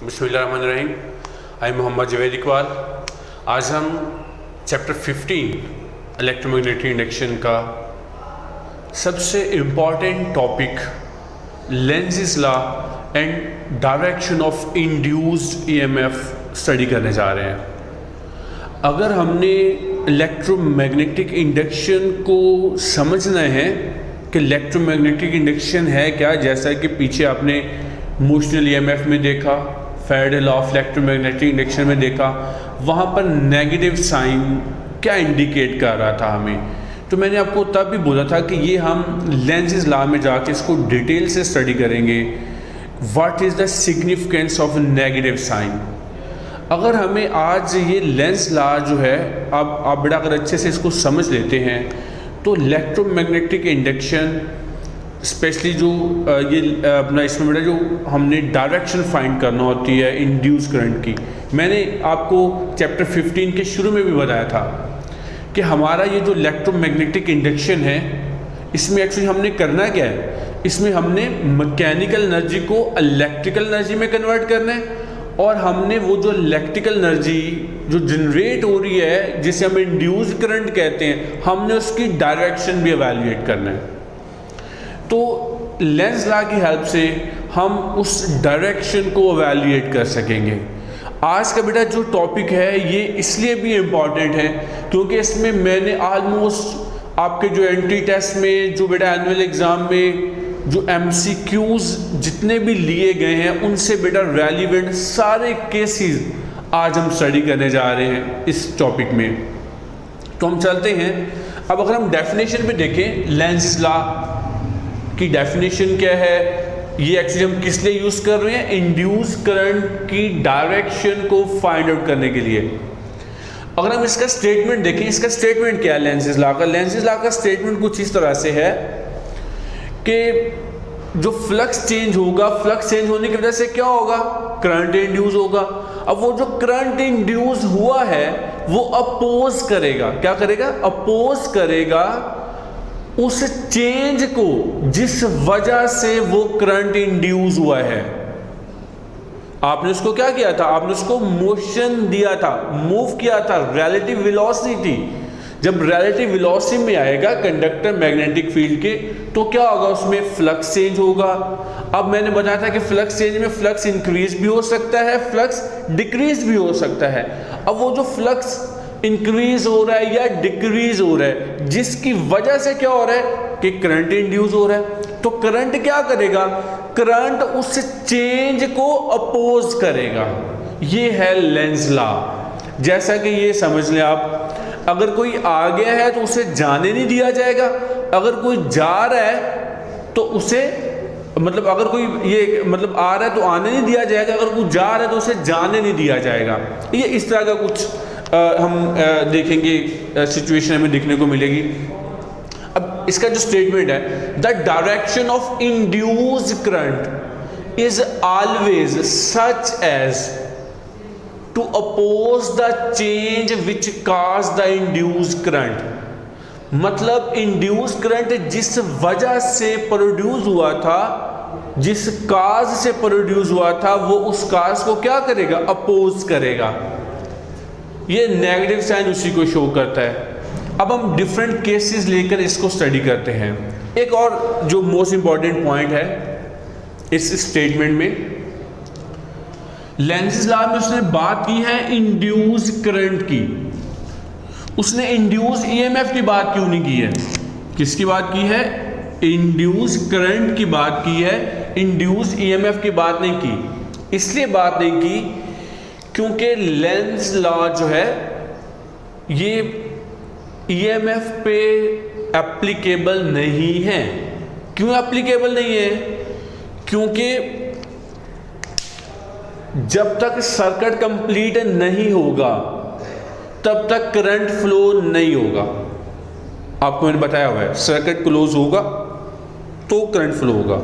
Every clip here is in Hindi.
बिस्मिल्लाहिर्रहमानिर्रहीम। आई मोहम्मद जवेद इकबाल। आज हम चैप्टर 15 इलेक्ट्रोमैग्नेटिक इंडक्शन का सबसे important topic Lenz law and direction of induced EMF study करने जा रहे हैं। अगर हमने इलेक्ट्रोमैग्नेटिक इंडक्शन को समझना है कि इलेक्ट्रोमैग्नेटिक इंडक्शन है क्या, जैसा कि पीछे आपने मोशनल ईएमएफ में देखा, Faraday law of electromagnetic induction में देखा, वहाँ पर नेगेटिव साइन क्या इंडिकेट कर रहा था हमें। तो मैंने आपको तब भी बोला था कि ये हम लेंज़ लॉ में जाके इसको डिटेल से स्टडी करेंगे। What is the significance of negative sign. अगर हमें आज ये लेंज़ लॉ जो है, अब आप बेटा अगर अच्छे से इसको समझ लेते हैं तो इलेक्ट्रोमैग्नेटिक इंडक्शन स्पेशली जो ये अपना इसमें बेटा जो हमने डायरेक्शन फाइंड करना होती है इंड्यूस करंट की, मैंने आपको चैप्टर 15 के शुरू में भी बताया था कि हमारा ये जो इलेक्ट्रोमैग्नेटिक इंडक्शन है इसमें एक्चुअली हमने करना क्या है, इसमें हमने मैकेनिकल एनर्जी को इलेक्ट्रिकल एनर्जी में कन्वर्ट करना है और हमने वो जो इलेक्ट्रिकल एनर्जी जो जनरेट हो रही है जिसे हम इंड्यूस करंट कहते हैं, हमने उसकी डायरेक्शन भी एवेल्युएट करना है। तो लेंज़ लॉ की हेल्प से हम उस डायरेक्शन को एवेल्युएट कर सकेंगे। आज का बेटा जो टॉपिक है ये इसलिए भी इम्पॉर्टेंट है क्योंकि इसमें मैंने ऑलमोस्ट आपके जो एंट्री टेस्ट में, जो बेटा एनुअल एग्ज़ाम में जो MCQs जितने भी लिए गए हैं उनसे बेटा रेलिवेंट सारे केसेस आज हम स्टडी करने जा रहे हैं इस टॉपिक में। तो हम चलते हैं। अब अगर हम डेफिनेशन पे देखें, लेंज़ लॉ की डेफिनेशन क्या है, ये एक्चुअली हम किस लिए यूज़ कर रहे हैं, इंड्यूस करंट की डायरेक्शन को फाइंड आउट करने के लिए। अगर हम इसका स्टेटमेंट देखें, इसका स्टेटमेंट क्या है लेंज़ लॉ का। लेंज़ लॉ का स्टेटमेंट कुछ इस तरह से है कि जो फ्लक्स चेंज होगा, फ्लक्स चेंज होने की वजह से क्या होगा, करंट इंड्यूस होगा। अब वो जो करंट इंड्यूस हुआ है वो अपोज करेगा, क्या करेगा, अपोज करेगा उस चेंज को जिस वजह से वो करंट इंड्यूस हुआ है। आपने उसको क्या किया था, आपने उसको मोशन दिया था, मूव किया था, रिलेटिव वेलोसिटी। जब रिलेटिव वेलोसिटी में आएगा कंडक्टर मैग्नेटिक फील्ड के तो क्या होगा, उसमें फ्लक्स चेंज होगा। अब मैंने बताया था कि फ्लक्स चेंज में फ्लक्स इंक्रीज भी हो सकता है, फ्लक्स डिक्रीज भी हो सकता है। अब वो जो फ्लक्स इंक्रीज हो रहा है या डिक्रीज हो रहा है जिसकी वजह से क्या हो रहा है कि करंट इंड्यूस हो रहा है, तो करंट क्या करेगा, करंट उस चेंज को अपोज करेगा। ये है लेंज़ लॉ। जैसा कि ये समझ लें आप, अगर कोई आ गया है तो उसे जाने नहीं दिया जाएगा, अगर कोई जा रहा है तो उसे मतलब अगर कोई ये मतलब आ रहा है तो आने नहीं दिया जाएगा, अगर कोई जा रहा है तो उसे जाने नहीं दिया जाएगा। ये इस तरह का कुछ हम देखेंगे सिचुएशन हमें देखने को मिलेगी। अब इसका जो स्टेटमेंट है, the direction of induced current is always such as to oppose the change which cause the induced current. मतलब इंड्यूस करंट जिस वजह से प्रोड्यूस हुआ था, जिस काज से प्रोड्यूस हुआ था, वो उस काज को क्या करेगा, अपोज करेगा। ये नेगेटिव साइन उसी को शो करता है। अब हम डिफरेंट केसेस लेकर इसको स्टडी करते हैं। एक और जो मोस्ट इंपॉर्टेंट पॉइंट है इस स्टेटमेंट में, लेंज़ लॉ में उसने बात की है इंड्यूस करंट की। उसने इंड्यूस ईएमएफ की बात क्यों नहीं की है, किसकी बात की है, इंड्यूस करंट की बात की है, इंड्यूस ईएमएफ की बात नहीं की। इसलिए बात नहीं की क्योंकि लेंज़ लॉ जो है ये ईएमएफ पे एप्लीकेबल नहीं है। क्यों एप्लीकेबल नहीं है, क्योंकि जब तक सर्किट कंप्लीट नहीं होगा तब तक करंट फ्लो नहीं होगा। आपको मैंने बताया हुआ है, सर्किट क्लोज होगा तो करंट फ्लो होगा।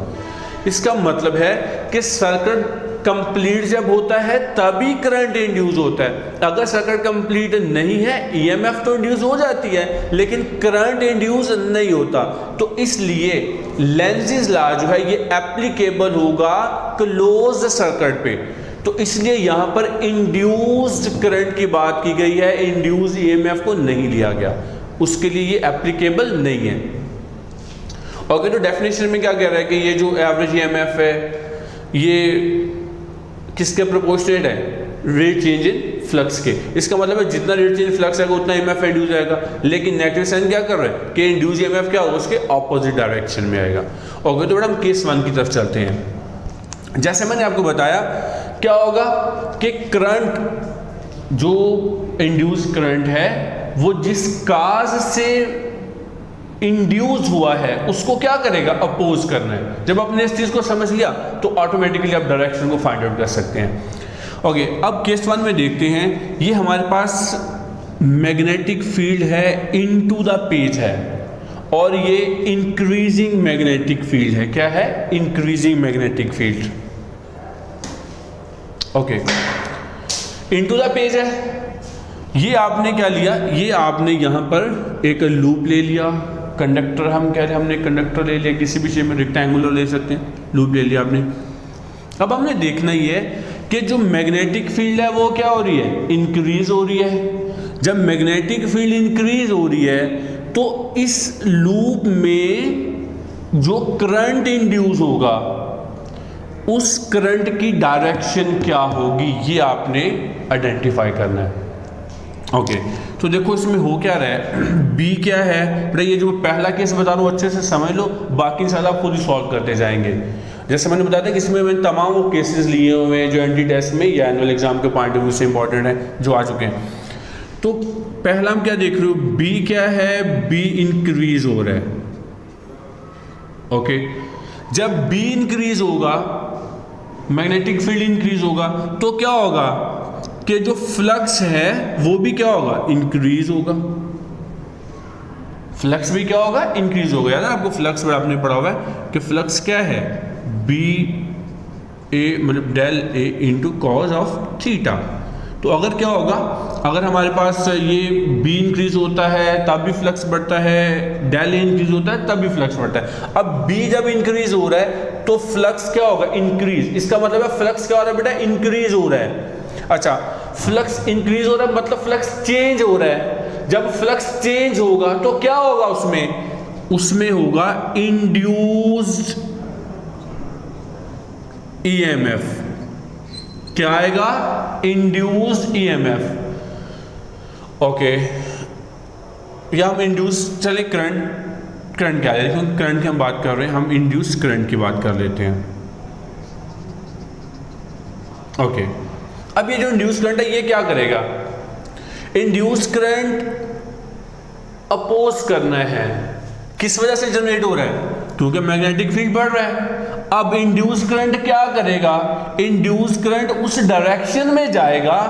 इसका मतलब है कि सर्किट कंप्लीट जब होता है तभी करंट इंड्यूस होता है। अगर सर्किट कंप्लीट नहीं है, ईएमएफ तो इंड्यूस हो जाती है लेकिन करंट इंड्यूस नहीं होता। तो इसलिए लेंज़ लॉ जो है ये एप्लीकेबल होगा क्लोज सर्किट पे। तो इसलिए यहां पर इंड्यूस्ड करंट की बात की गई है, इंड्यूस्ड ईएमएफ को नहीं लिया गया, उसके लिए ये एप्लीकेबल नहीं है। ओके, तो डेफिनेशन में क्या कह रहा है कि ये जो एवरेज ईएमएफ है ये किसके प्रोपोर्शनेट है, रेट चेंज इन फ्लक्स के। इसका मतलब है जितना रेट चेंज फ्लक्स आएगा उतना ईएमएफ इंड्यूस आएगा, लेकिन नेगेटिव साइन क्या कर रहे हैं कि इंड्यूस ईएमएफ क्या होगा, उसके ऑपोजिट डायरेक्शन में आएगा। ओके, तो हम केस 1 की तरफ चलते हैं। जैसे मैंने आपको बताया क्या होगा कि करंट जो इंड्यूस करंट है वो जिस काज से इंड्यूस हुआ है उसको क्या करेगा, अपोज करना है। जब आपने इस चीज को समझ लिया तो ऑटोमेटिकली आप डायरेक्शन को फाइंड आउट कर सकते हैं। ओके, अब केस 1 में देखते हैं। ये हमारे पास मैग्नेटिक फील्ड है, इनटू द पेज है, और ये इंक्रीजिंग मैग्नेटिक फील्ड है। क्या है, increasing magnetic field. Okay, into the page है। ये आपने क्या लिया, ये आपने यहां पर एक लूप ले लिया, कंडक्टर हम कह रहे हैं, हमने कंडक्टर ले लिया, किसी भी शेप में रेक्टेंगुलर ले सकते हैं, लूप ले लिया आपने। अब हमने देखना ही है कि जो मैग्नेटिक फील्ड है वो क्या हो रही है, इंक्रीज हो रही है। जब मैग्नेटिक फील्ड इंक्रीज हो रही है तो इस लूप में जो करंट इंड्यूस होगा उस करंट की डायरेक्शन क्या होगी, ये आपने आइडेंटिफाई करना है। ओके, तो देखो इसमें हो क्या रहा है, बी क्या है बेटा, ये जो पहला केस बता रहा हूँ अच्छे से समझ लो, बाकी सारा आप खुद ही सॉल्व करते जाएंगे। जैसे मैंने बताया था कि इसमें मैंने तमाम वो केसेस लिए हुए हैं जो एंटी टेस्ट में या एनुअल एग्जाम के पॉइंट ऑफ व्यू से इंपॉर्टेंट है, जो आ चुके हैं। तो पहला हम क्या देख रहे हो, बी क्या है, बी इंक्रीज हो रहा है। ओके, जब बी इंक्रीज होगा, मैग्नेटिक फील्ड इंक्रीज होगा, तो क्या होगा कि जो फ्लक्स है वो भी क्या होगा, इंक्रीज होगा। फ्लक्स भी क्या होगा, इंक्रीज होगा। याद है आपको फ्लक्स पर आपने पढ़ा हुआ है कि फ्लक्स क्या है, बी ए मतलब del A into cos of theta. तो अगर क्या होगा, अगर हमारे पास ये बी इंक्रीज होता है तब भी फ्लक्स बढ़ता है, डेल ए इंक्रीज होता है तब भी फ्लक्स बढ़ता है। अब बी जब इंक्रीज हो रहा है तो फ्लक्स क्या होगा, इंक्रीज। इसका मतलब है फ्लक्स क्या हो रहा है बेटा, इंक्रीज हो रहा है। अच्छा, फ्लक्स इंक्रीज हो रहा है मतलब फ्लक्स चेंज हो रहा है। जब फ्लक्स चेंज होगा तो क्या होगा, उसमें होगा इंड्यूस्ड ईएमएफ। क्या आएगा, इंड्यूस्ड ईएमएफ। ओके, या हम इंड्यूस, चले करंट क्या है, क्योंकि करंट की हम बात कर रहे हैं, हम इंड्यूस करंट की बात कर लेते हैं। ओके, अब ये जो इंड्यूस करंट है ये क्या करेगा, इंड्यूस करंट अपोज करना है। किस वजह से जनरेट हो रहा है, क्योंकि मैग्नेटिक फील्ड बढ़ रहा है। अब इंड्यूस करंट क्या करेगा, इंड्यूस करंट उस डायरेक्शन में जाएगा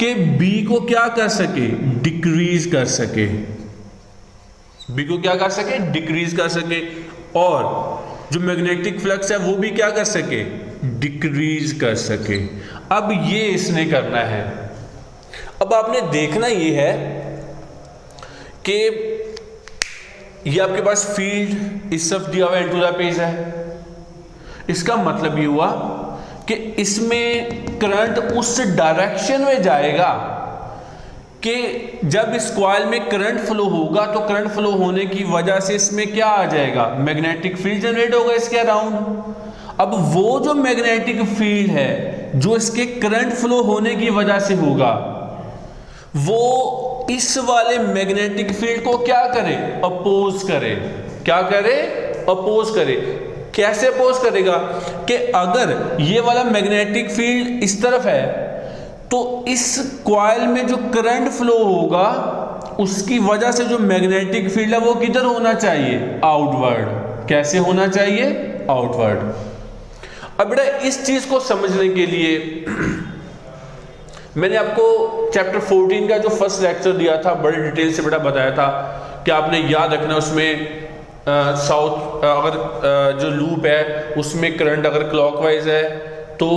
कि बी को क्या कर सके, डिक्रीज कर सके। बी को क्या कर सके, डिक्रीज कर सके, और जो मैग्नेटिक फ्लक्स है वो भी क्या कर सके, डिक्रीज कर सके। अब ये इसने करना है। अब आपने देखना ये है कि ये आपके पास फील्ड इस तरफ दिया हुआ इनटू द पेज है। इसका मतलब ये हुआ कि इसमें करंट उस डायरेक्शन में जाएगा कि जब इस कॉइल में करंट फ्लो होगा तो करंट फ्लो होने की वजह से इसमें क्या आ जाएगा, मैग्नेटिक फील्ड जनरेट होगा इसके अराउंड। अब वो जो मैग्नेटिक फील्ड है जो इसके करंट फ्लो होने की वजह से होगा, वो इस वाले मैग्नेटिक फील्ड को क्या करे, अपोज करे। क्या करे, अपोज करे। कैसे अपोज करेगा कि अगर ये वाला मैग्नेटिक फील्ड इस तरफ है तो इस कॉइल में जो करंट फ्लो होगा उसकी वजह से जो मैग्नेटिक फील्ड है वो किधर होना चाहिए, आउटवर्ड। कैसे होना चाहिए, आउटवर्ड। अब बेटा इस चीज को समझने के लिए मैंने आपको चैप्टर 14 का जो फर्स्ट लेक्चर दिया था बड़े डिटेल से बेटा बताया था कि आपने याद रखना उसमें साउथ अगर जो लूप है उसमें करंट अगर क्लॉकवाइज है तो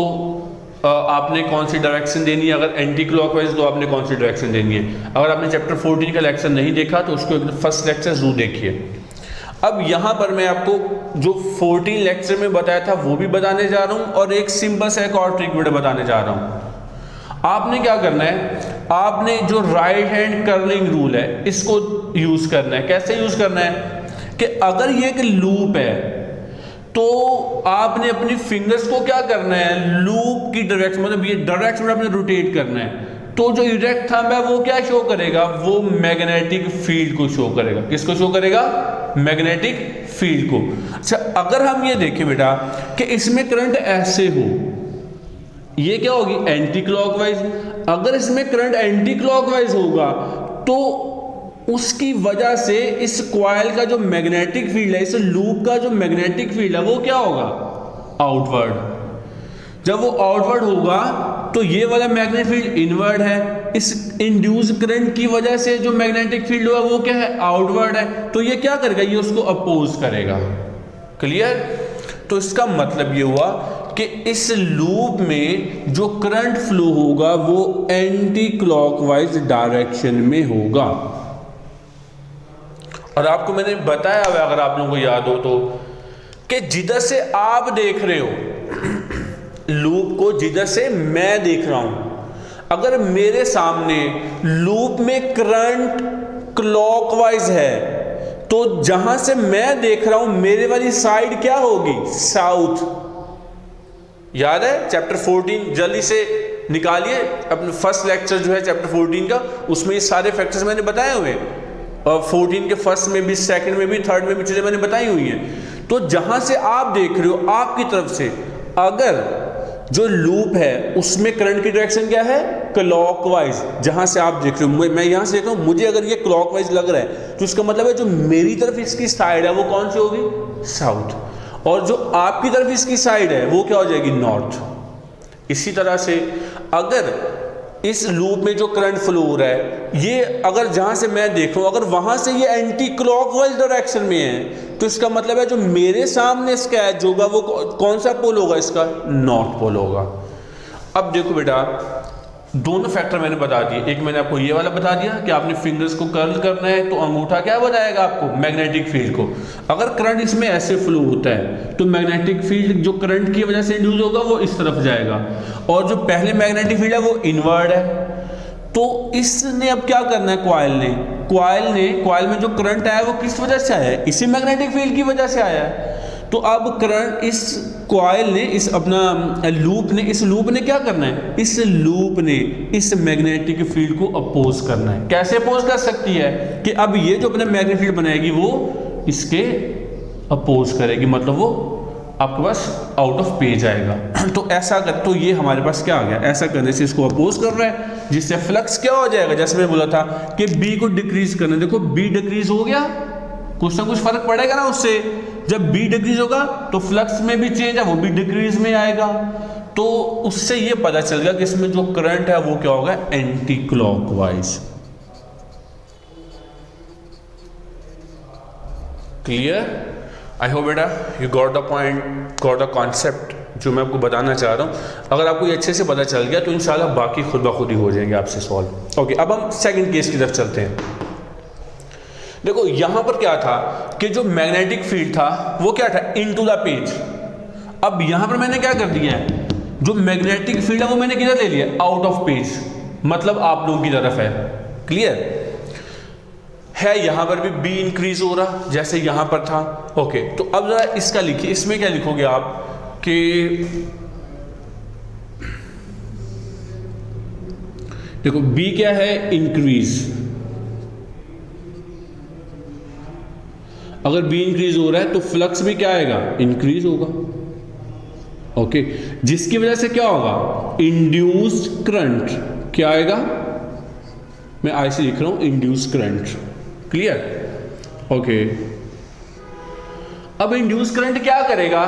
आपने कौन सी डायरेक्शन देनी है, अगर एंटी क्लॉकवाइज तो आपने कौन सी डायरेक्शन देनी है। अगर आपने चैप्टर 14 का लेक्चर नहीं देखा तो उसको फर्स्ट लेक्चर जरूर देखिए। अब यहां पर मैं आपको जो 14 लेक्चर में बताया था वो भी बताने जा रहा हूं और एक सिंपल सा एक और ट्रिक भी बताने जा रहा हूं। आपने क्या करना है, आपने जो राइट हैंड कर्लिंग रूल है इसको यूज करना है। कैसे यूज करना है कि अगर ये एक लूप है तो आपने अपनी फिंगर्स को क्या करना है, लूप की डायरेक्शन मतलब ये डायरेक्शन में आपने रोटेट करना है। तो जो इरेक्ट थंब है वो क्या शो करेगा, वो मैग्नेटिक फील्ड को शो करेगा। किसको शो करेगा, मैग्नेटिक फील्ड को। अच्छा अगर हम ये देखें बेटा कि इसमें करंट ऐसे हो, ये क्या होगी, एंटी क्लॉकवाइज। अगर इसमें करंट एंटी क्लॉकवाइज होगा तो उसकी वजह से इस कॉइल का जो मैग्नेटिक फील्ड है, इस लूप का जो मैग्नेटिक फील्ड है वो क्या होगा, आउटवर्ड। जब वो आउटवर्ड होगा तो ये वाला मैग्नेटिक फील्ड इनवर्ड है। इस इंड्यूस करंट की वजह से जो मैग्नेटिक फील्ड हुआ वो क्या है, आउटवर्ड है। तो ये क्या करेगा, ये उसको अपोज करेगा। क्लियर। तो इसका मतलब ये हुआ कि इस लूप में जो करंट फ्लो होगा वो एंटी क्लॉकवाइज डायरेक्शन में होगा। और आपको मैंने बताया हुआ, अगर आप लोगों को याद हो तो, कि जिधर से आप देख रहे हो लूप को, जिधर से मैं देख रहा हूं, अगर मेरे सामने लूप में करंट क्लॉकवाइज है तो जहां से मैं देख रहा हूं मेरे वाली साइड क्या होगी, साउथ। याद है चैप्टर 14, जल्दी से निकालिए अपने फर्स्ट लेक्चर जो है चैप्टर 14 का, उसमें ये सारे फैक्टर्स मैंने बताए हुए और 14 के फर्स्ट में भी, सेकंड में भी, थर्ड में भी चीजें मैंने बताई हुई हैं। तो जहां से आप देख रहे हो आपकी तरफ से अगर जो लूप है उसमें करंट की डायरेक्शन क्या है, क्लॉकवाइज। जहां से आप देख रहे हो, मैं यहां से देख रहा हूं, मुझे अगर ये क्लॉकवाइज लग रहा है तो इसका मतलब है जो मेरी तरफ इसकी साइड है वो कौन सी होगी, साउथ। और जो आपकी तरफ इसकी साइड है वो क्या हो जाएगी, नॉर्थ। इसी तरह से अगर इस लूप में जो करंट फ्लो हो रहा है, ये अगर जहां से मैं देख रहा हूं अगर वहां से ये एंटी क्लॉकवाइज डायरेक्शन में है तो इसका मतलब है जो मेरे सामने इसका एज होगा वो कौन सा पोल होगा, इसका नॉर्थ पोल होगा। अब देखो बेटा, दोनों फैक्टर मैंने बता दिए। एक मैंने आपको ये वाला बता दिया कि आपने फिंगर्स को कर्ल करना है तो अंगूठा क्या बताएगा आपको, मैग्नेटिक फील्ड को। अगर करंट इसमें ऐसे फ्लो होता है तो मैग्नेटिक फील्ड जो करंट की वजह से इंड्यूस होगा वो इस तरफ जाएगा, और जो पहले मैग्नेटिक फील्ड है वो इनवर्ड है। तो इसने अब क्या करना है, कॉइल में जो करंट आया वो किस वजह से आया है, इसी मैग्नेटिक फील्ड की वजह से आया है। तो अब करंट इस कॉइल ने, इस अपना इस लूप ने क्या करना है, इस लूप ने इस मैग्नेटिक फील्ड को अपोज करना है। कैसे अपोज कर सकती है कि अब ये जो अपने मैग्नेटिक फील्ड बनाएगी वो इसके अपोज करेगी, मतलब वो आपके पास आउट ऑफ पेज आएगा। तो ऐसा कर, तो ये हमारे पास क्या आ गया, ऐसा करने से इसको अपोज कर रहा है, जिससे फ्लक्स क्या हो जाएगा, जैसे मैं बोला था कि बी को डिक्रीज करना। देखो बी डिक्रीज हो गया, कुछ ना कुछ फर्क पड़ेगा ना उससे। जब बी डिक्रीज होगा तो फ्लक्स में भी चेंज है, वो भी डिक्रीज में आएगा। तो उससे ये पता चल गया कि इसमें जो करंट है वो क्या होगा, anti clockwise. Clear. I hope बेटा you got the point, got the concept जो मैं आपको बताना चाह रहा हूं। अगर आपको ये अच्छे से पता चल गया तो इंशाल्लाह बाकी खुद ब खुद ही हो जाएंगे आपसे सॉल्व। ओके, अब हम सेकंड केस की तरफ चलते हैं। देखो यहां पर क्या था कि जो मैग्नेटिक फील्ड था वो क्या था, इनटू द पेज। अब यहां पर मैंने क्या कर दिया है, जो मैग्नेटिक फील्ड है वो मैंने किधर ले लिया, आउट ऑफ पेज, मतलब आप लोगों की तरफ है। क्लियर है। यहां पर भी बी इंक्रीज हो रहा जैसे यहां पर था। ओके, तो अब जरा इसका लिखिए, इसमें क्या लिखोगे आप कि देखो बी क्या है, इंक्रीज। अगर बी इंक्रीज हो रहा है तो फ्लक्स भी क्या आएगा, इंक्रीज होगा। ओके, जिसकी वजह से क्या होगा, इंड्यूस्ड करंट क्या आएगा, मैं ऐसे लिख रहा हूं, इंड्यूस्ड करंट। क्लियर। ओके, अब इंड्यूस करंट क्या करेगा,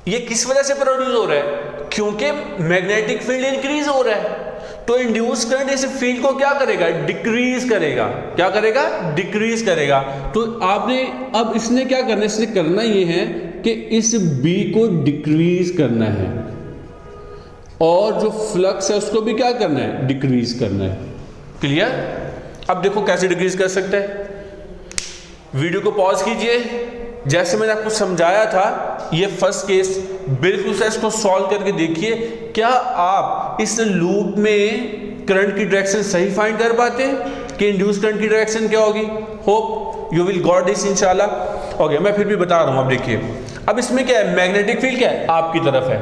ये किस वजह से प्रोड्यूस हो रहा है, क्योंकि मैग्नेटिक फील्ड इंक्रीज हो रहा है। तो इंड्यूस करंट इस फील्ड को क्या करेगा, डिक्रीज करेगा। क्या करेगा, डिक्रीज करेगा। तो आपने अब इसने क्या करना है, इसने करना ये है कि इस बी को डिक्रीज करना है, और जो फ्लक्स है उसको भी क्या करना है, डिक्रीज करना है। क्लियर। अब देखो कैसे डिक्रीज कर सकते हैं। वीडियो को पॉज कीजिए, जैसे मैंने आपको समझाया था ये फर्स्ट केस, बिल्कुल से इसको सॉल्व करके देखिए, क्या आप इस लूप में करंट की डायरेक्शन सही फाइंड कर पाते हैं कि इंड्यूस करंट की डायरेक्शन क्या होगी। Hope you will got this इंशाल्लाह। ओके, मैं फिर भी बता रहा हूं। अब देखिए, अब इसमें क्या है, मैग्नेटिक फील्ड क्या है, आपकी तरफ है।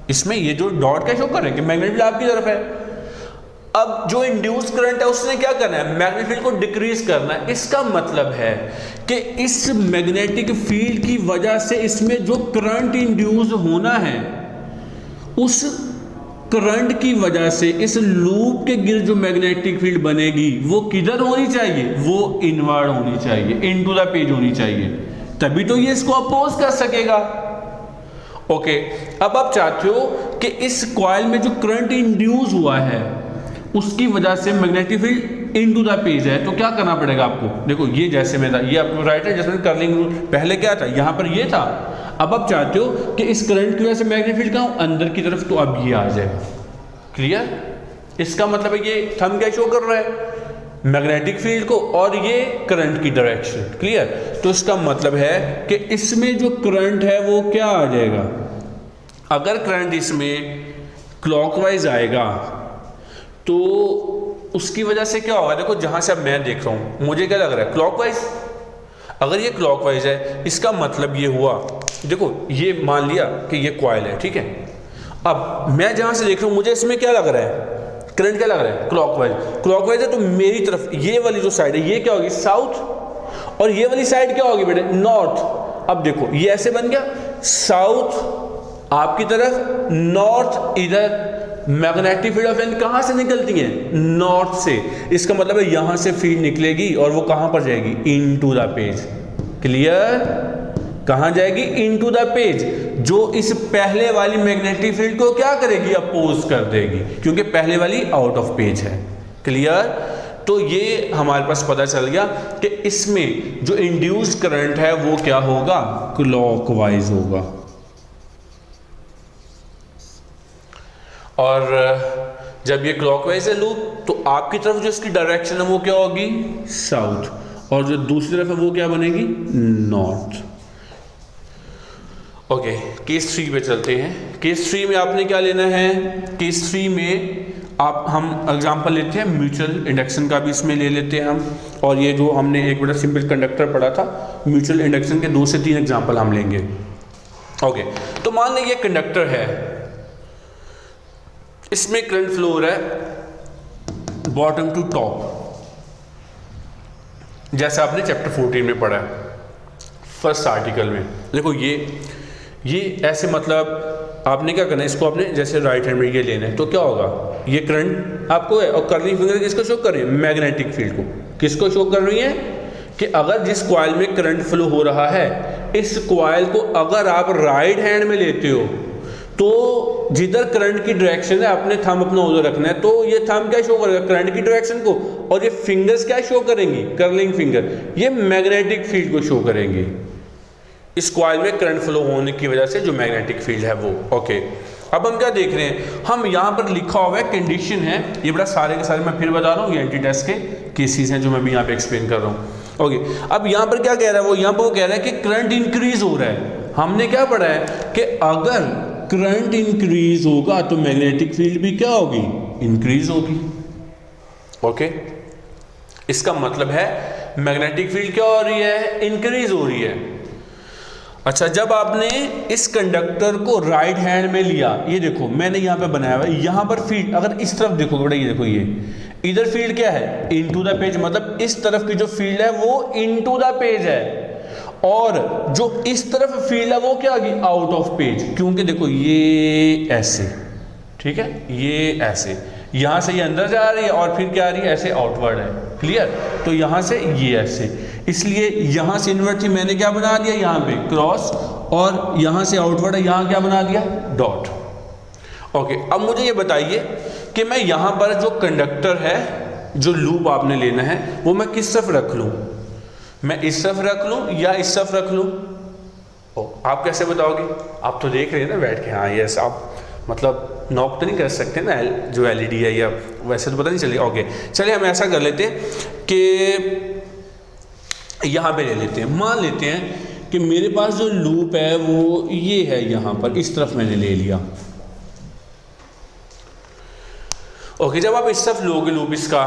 इसमें ये जो डॉट क्या शो कर रहे हैं कि मैग्नेटिक फील्ड आपकी तरफ है। अब जो इंड्यूस करंट है उसने क्या करना है, मैग्नेटिक फील्ड को डिक्रीज करना है। इसका मतलब है कि इस मैग्नेटिक फील्ड की वजह से इसमें जो करंट इंड्यूस होना है, उस करंट की वजह से इस लूप के गिर जो मैग्नेटिक फील्ड बनेगी वो किधर होनी चाहिए, वो इनवर्ड होनी चाहिए, इनटू द पेज होनी चाहिए, तभी तो ये इसको अपोज कर सकेगा। ओके, अब आप चाहते हो कि इस कॉइल में जो करंट इंड्यूस हुआ है उसकी वजह से magnetic field into the page है, तो क्या करना पड़ेगा आपको। देखो ये जैसे में था, ये आपको राइट है, जैसे कर्लिंग रूल पहले क्या था, यहां पर ये था। अब आप चाहते हो कि इस करंट की वजह से मैग्नेटिक फील्ड कहां अंदर की तरफ, तो अब ये आ जाएगा। क्लियर? इसका मतलब है ये थंब क्या शो कर रहा है, मैग्नेटिक फील्ड को, और ये करंट की डायरेक्शन। क्लियर? तो इसका मतलब है कि इसमें जो करंट है वो क्या आ जाएगा, अगर करंट इसमें क्लॉकवाइज आएगा तो उसकी वजह से क्या होगा। देखो जहां से अब मैं देख रहा हूं, मुझे क्या लग रहा है, क्लॉकवाइज। अगर ये क्लॉकवाइज है, इसका मतलब ये हुआ, देखो ये मान लिया कि ये कॉइल है, ठीक है। अब मैं जहां से देख रहा हूं, मुझे इसमें क्या लग रहा है, करंट क्या लग रहा है, क्लॉकवाइज। क्लॉकवाइज है तो मेरी तरफ ये वाली जो साइड है ये क्या होगी, साउथ, और ये वाली साइड क्या होगी बेटे, नॉर्थ। अब देखो ये ऐसे बन गया, साउथ आपकी तरफ, नॉर्थ इधर। मैग्नेटिक फील्ड ऑफ एन कहां से निकलती है, नॉर्थ से। इसका मतलब है यहां से फील्ड निकलेगी और वो कहां पर जाएगी, इनटू द पेज। क्लियर? कहां जाएगी, इनटू द पेज, जो इस पहले वाली मैग्नेटिक फील्ड को क्या करेगी, अपोज कर देगी, क्योंकि पहले वाली आउट ऑफ पेज है। क्लियर? तो ये हमारे पास पता चल गया कि इसमें जो इंड्यूस्ड करंट है वो क्या होगा, क्लॉकवाइज होगा। और जब ये क्लॉकवाइज है लूप, तो आपकी तरफ जो इसकी डायरेक्शन है वो क्या होगी, साउथ, और जो दूसरी तरफ है वो क्या बनेगी, नॉर्थ। ओके, केस 3 पे चलते हैं। केस 3 में आपने क्या लेना है, केस 3 में आप हम एग्जांपल लेते हैं म्यूचुअल इंडक्शन का भी इसमें ले लेते हैं हम, और ये जो हमने एक बड़ा सिंपल कंडक्टर पढ़ा था, म्यूचुअल इंडक्शन के 2 से 3 एग्जांपल हम लेंगे। ओके, तो मान लें ये कंडक्टर है, इसमें करंट फ्लो हो रहा है बॉटम टू टॉप, जैसे आपने चैप्टर 14 में पढ़ा है फर्स्ट आर्टिकल में। देखो ये ऐसे, मतलब आपने क्या करना है, इसको आपने जैसे राइट हैंड में ये लेना है, तो क्या होगा, ये करंट आपको है, और कर्लिंग फिंगर किसको शो कर रही है, मैग्नेटिक फील्ड को। किसको शो कर रही है कि अगर जिस कॉइल में करंट फ्लो हो रहा है, इस कॉइल को अगर आप राइट हैंड में लेते हो तो जिधर करंट की डायरेक्शन है अपने थंब अपना उधर रखना है, तो ये थंब क्या शो करेगा, करंट की डायरेक्शन को, और ये फिंगर्स क्या शो करेंगी, कर्लिंग फिंगर, ये मैग्नेटिक फील्ड को शो करेंगी। इस कॉइल में करंट फ्लो होने की वजह से जो मैग्नेटिक फील्ड है वो। ओके, अब हम क्या देख रहे हैं, हम यहाँ पर लिखा हुआ है कंडीशन है, ये बड़ा सारे के सारे मैं फिर बता रहा हूँ, ये एंटी टेस्ट के केसेस हैं जो मैं भी यहाँ पे एक्सप्लेन कर रहा हूँ। ओके, अब यहाँ पर क्या कह रहा है वो, यहाँ पर वो कह रहा है कि करंट इंक्रीज हो रहा है। हमने क्या पढ़ा है कि अगर करंट इंक्रीज होगा तो मैग्नेटिक फील्ड भी क्या होगी, इंक्रीज होगी। ओके, इसका मतलब है मैग्नेटिक फील्ड क्या हो रही है, इंक्रीज हो रही है। अच्छा, जब आपने इस कंडक्टर को राइट हैंड में लिया, ये देखो मैंने यहाँ पे बनाया हुआ है, यहाँ पर फील्ड अगर इस तरफ देखो बेटा, ये देखो ये इधर फील्ड क्या है, इनटू द पेज, मतलब इस तरफ की जो फील्ड है वो इनटू द पेज है, और जो इस तरफ फील्ड है वो क्या आ गई, आउट ऑफ पेज, क्योंकि देखो ये ऐसे, ठीक है, ये ऐसे, यहां से ये अंदर जा रही है और फिर क्या आ रही है, ऐसे आउटवर्ड है। क्लियर? तो यहां से ये ऐसे, इसलिए यहां से इनवर्ट थी, मैंने क्या बना दिया यहाँ पे क्रॉस, और यहां से आउटवर्ड है, यहां क्या बना दिया, डॉट। ओके, अब मुझे ये बताइए कि मैं यहां पर जो कंडक्टर है, जो लूप आपने लेना है, वो मैं किस तरफ रख लूं, मैं इस तरफ रख लूं या इस तरफ रख लूं? आप कैसे बताओगे? आप तो देख रहे हैं ना बैठ के, हाँ यस, आप मतलब नॉक तो नहीं कर सकते ना, जो एलईडी है, या वैसे तो पता नहीं चलेगा। ओके, चलिए हम ऐसा कर लेते हैं कि यहाँ पे ले लेते हैं, मान लेते हैं कि मेरे पास जो लूप है वो ये है, यहाँ पर इस तरफ मैंने ले लिया। ओके, जब आप इस तरफ लोगे लूप इसका,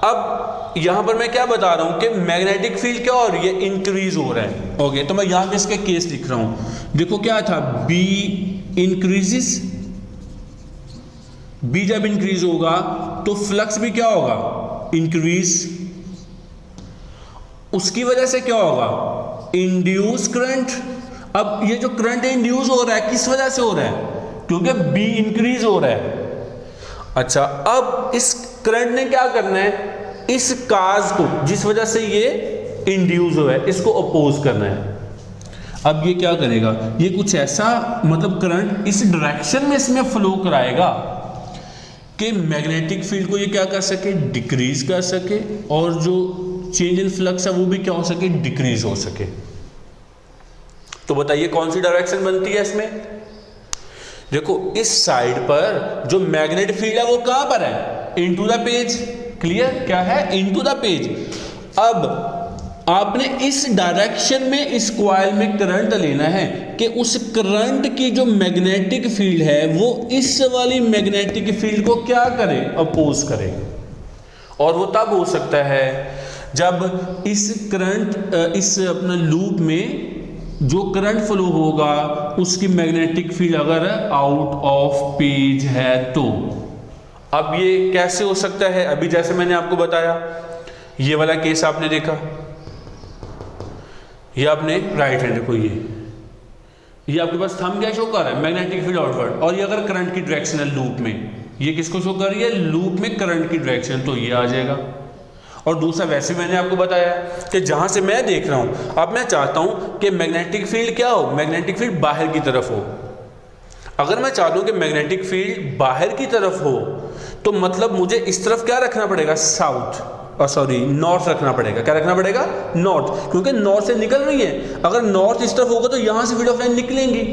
अब यहाँ पर मैं क्या बता रहा हूँ कि मैग्नेटिक फील्ड क्या हो रही है, इंक्रीज हो रहा है। ओके, तो मैं यहाँ पे इसका केस लिख रहा हूँ। देखो क्या था, बी इंक्रीजेस, बी जब इंक्रीज होगा तो फ्लक्स भी क्या होगा, इंक्रीज। उसकी वजह से क्या होगा, इंड्यूस करंट। अब ये जो करंट इंड्यूस हो रहा है किस वजह से हो रहा है, क्योंकि बी इंक्रीज हो रहा है। अच्छा, अब इस करंट ने क्या करना है, इस काज को जिस वजह से ये इंड्यूस हुआ है इसको अपोज करना है। अब ये क्या करेगा, ये कुछ ऐसा मतलब करंट इस डायरेक्शन में इसमें फ्लो कराएगा कि मैग्नेटिक फील्ड को ये क्या कर सके, डिक्रीज कर सके, और जो चेंज इन फ्लक्स है वो भी क्या हो सके, डिक्रीज हो सके। तो बताइए कौन सी डायरेक्शन बनती है इसमें। देखो इस साइड पर जो मैग्नेटिक फील्ड है वो कहां पर है, इनटू द पेज। क्लियर, क्या है, इनटू द पेज। अब आपने इस डायरेक्शन में इस कॉइल में करंट लेना है कि उस करंट की जो मैग्नेटिक फील्ड है वो इस वाली मैग्नेटिक फील्ड को क्या करे, अपोज करे। और वो तब हो सकता है जब इस करंट इस अपना लूप में जो करंट फ्लो होगा उसकी मैग्नेटिक फील्ड अगर आउट ऑफ पेज है तो। अब ये कैसे हो सकता है, अभी जैसे मैंने आपको बताया, ये वाला केस आपने देखा, ये आपने राइट हैंड, देखो ये आपके पास थंब क्या शो कर रहा है, मैग्नेटिक फील्ड आउटवर्ड, और ये अगर करंट की डायरेक्शन है लूप में, ये किसको शो कर रही है, लूप में करंट की डायरेक्शन, तो ये आ जाएगा। और दूसरा वैसे मैंने आपको बताया कि जहां से मैं देख रहा हूं, अब मैं चाहता हूं कि मैग्नेटिक फील्ड क्या हो, मैग्नेटिक फील्ड बाहर की तरफ हो। अगर मैं चाहता हूं कि मैग्नेटिक फील्ड बाहर की तरफ हो तो मतलब मुझे इस तरफ क्या रखना पड़ेगा, साउथ, सॉरी नॉर्थ रखना पड़ेगा। क्या रखना पड़ेगा, नॉर्थ, क्योंकि नॉर्थ से निकल रही है। अगर नॉर्थ इस तरफ होगा तो यहां से फील्ड ऑफ लाइन निकलेंगी,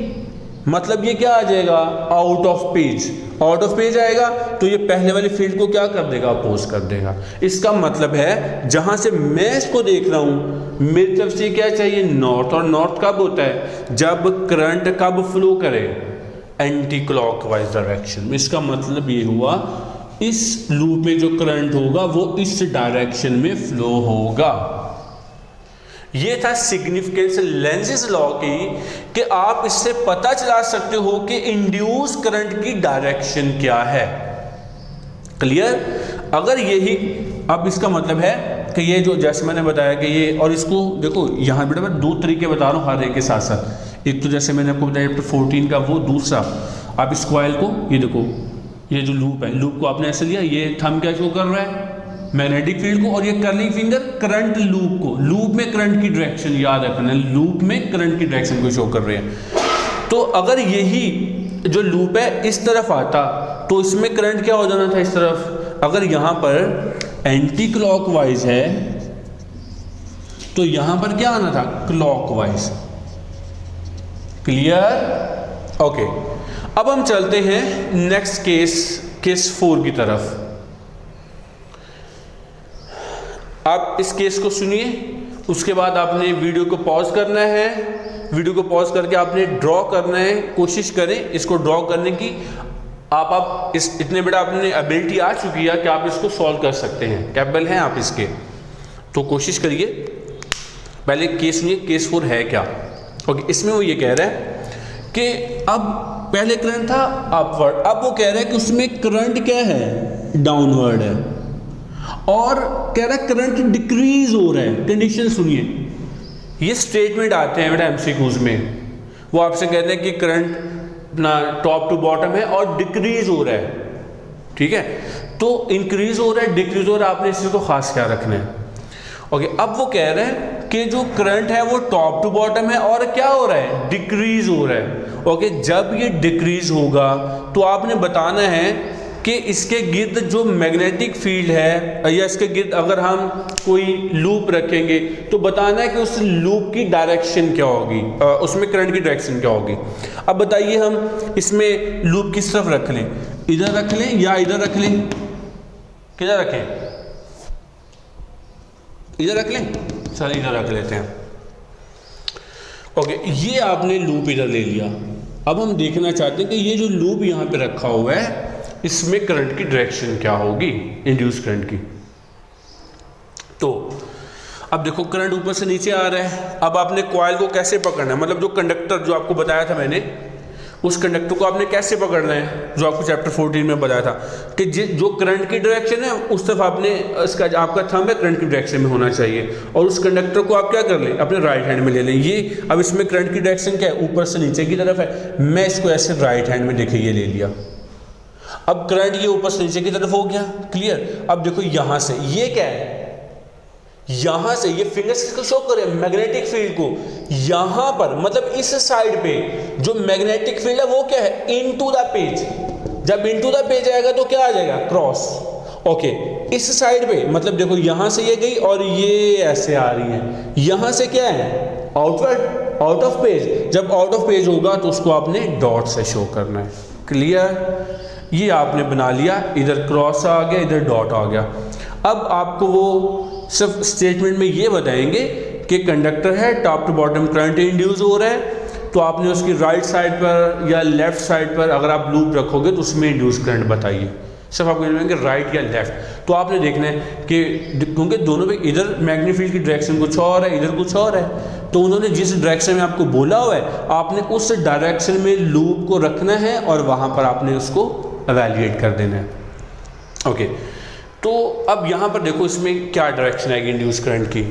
मतलब ये क्या आ जाएगा, out of page. Out of page आएगा तो ये पहले वाली फील्ड को क्या कर देगा, अपोज कर देगा। इसका मतलब है जहां से मैं इसको देख रहा हूं मेरी तरफ से क्या चाहिए, नॉर्थ। और नॉर्थ कब होता है, जब करंट कब फ्लो करे, एंटी क्लॉकवाइज डायरेक्शन में। इसका मतलब ये हुआ इस लूप में जो करंट होगा वो इस डायरेक्शन में फ्लो होगा। ये था सिग्निफिकेंस लेंज़ेस लॉ की, कि आप इससे पता चला सकते हो कि इंड्यूस करंट की डायरेक्शन क्या है। क्लियर। अगर यही, अब इसका मतलब है कि ये जो जैसे मैंने बताया कि ये, और इसको देखो यहाँ बेटा मैं दो तरीके बता रहा हूँ हर एक के साथ साथ। एक तो जैसे मैंने आपको बताया चैप्टर 14 का वो, दूसरा आप इस कॉइल को, ये देखो ये जो लूप है, लूप को आपने ऐसे लिया, ये थंब क्या शो कर रहा है, मैग्नेटिक फील्ड को, और ये कर्लिंग फिंगर करंट लूप को। लूप में करंट की डायरेक्शन याद रखना, लूप में करंट की डायरेक्शन को शो कर रहे हैं। तो अगर यही जो लूप है इस तरफ आता तो इसमें करंट क्या हो जाना था, इस तरफ। अगर यहां पर एंटी क्लॉकवाइज है तो यहां पर क्या आना था, क्लॉकवाइज। Clear, okay. अब हम चलते हैं नेक्स्ट केस 4 की तरफ। आप इस केस को सुनिए, उसके बाद आपने वीडियो को पॉज करना है। वीडियो को पॉज करके आपने ड्रॉ करना है, कोशिश करें इसको ड्रॉ करने की। आप इस इतने बड़ा अपने एबिलिटी आ चुकी है कि आप इसको सॉल्व कर सकते हैं, कैपेबल हैं आप इसके, तो कोशिश करिए। पहले केस सुनिए, केस 4 है क्या। ओके, इसमें वो ये कह रहा है कि अब पहले करंट था अपवर्ड, अब वो कह रहा है कि उसमें करंट क्या है, डाउनवर्ड है, और कह रहा है करंट डिक्रीज हो रहा है। कंडीशन सुनिए, ये स्टेटमेंट आते हैं बेटा एमसीक्यूज में, वो आपसे कहते हैं कि करंट अपना टॉप टू बॉटम है और डिक्रीज हो रहा है, ठीक है। तो इंक्रीज हो रहा है, डिक्रीज हो रहा है, आपने इस चीज को खास क्या रखना है। ओके, अब वो कह रहे हैं कि जो करंट है वो टॉप टू बॉटम है और क्या हो रहा है, डिक्रीज हो रहा है। ओके, जब ये डिक्रीज होगा तो आपने बताना है कि इसके गिर्द जो मैग्नेटिक फील्ड है या इसके गिर्द अगर हम कोई लूप रखेंगे तो बताना है कि उस लूप की डायरेक्शन क्या होगी, उसमें करंट की डायरेक्शन क्या होगी। अब बताइए हम इसमें लूप किस तरफ रख लें, इधर रख लें या इधर रख लें, किधर रखें, इधर रख लें। सर इधर रख लेते हैं। ओके, ये आपने लूप इधर ले लिया। अब हम देखना चाहते हैं कि ये जो लूप यहाँ पे रखा हुआ है इसमें करंट की डायरेक्शन क्या होगी, इंड्यूस करंट की। तो अब देखो करंट ऊपर से नीचे आ रहा है। अब आपने कॉइल को कैसे पकड़ना है, मतलब जो कंडक्टर जो आपको बताया था मैंने, उस कंडक्टर को आपने कैसे पकड़ना है, जो आपको चैप्टर 14 में बताया था कि जो करंट की डायरेक्शन है उस तरफ आपने इसका आपका थंब है करंट की डायरेक्शन में होना चाहिए, और उस कंडक्टर को आप क्या कर लें, अपने राइट हैंड में ले लें। ये अब इसमें करंट की डायरेक्शन क्या है, ऊपर से नीचे की तरफ है। मैं इसको ऐसे राइट हैंड में देखिए ये ले लिया। अब करंट ये ऊपर से नीचे की तरफ हो गया, क्लियर। अब देखो यहां से ये क्या है, यहां से ये फिंगर्स को शो करें मैग्नेटिक फील्ड को, यहां पर मतलब इस साइड पे जो मैग्नेटिक फील्ड है वो क्या है, इनटू द पेज। जब इनटू द पेज आएगा तो क्या आ जाएगा, क्रॉस। ओके, इस साइड पे मतलब देखो यहां से ये गई और ये ऐसे आ रही है, यहां से क्या है, आउटवर्ड, आउट ऑफ पेज। जब आउट ऑफ पेज होगा तो उसको आपने डॉट से शो करना है, क्लियर। ये आपने बना लिया, इधर क्रॉस आ गया, इधर डॉट आ गया। अब आपको वो सिर्फ स्टेटमेंट में ये बताएंगे कि कंडक्टर है, top to bottom current induce हो रहा है, तो आपने उसकी राइट साइड पर या लेफ्ट साइड पर अगर आप लूप रखोगे तो उसमें इंड्यूस करंट बताइए। सिर्फ आपको बोलेंगे राइट या लेफ्ट, तो आपने देखना है कि क्योंकि दोनों में इधर मैग्नेटिक फील्ड की डायरेक्शन कुछ और है, इधर कुछ और है, तो उन्होंने जिस डायरेक्शन में आपको बोला हुआ है आपने उस डायरेक्शन में लूप को रखना है और वहाँ पर आपने उसको एवेल्युएट कर देना है। ओके, तो अब यहां पर देखो इसमें क्या डायरेक्शन आएगी इंड्यूस करंट की।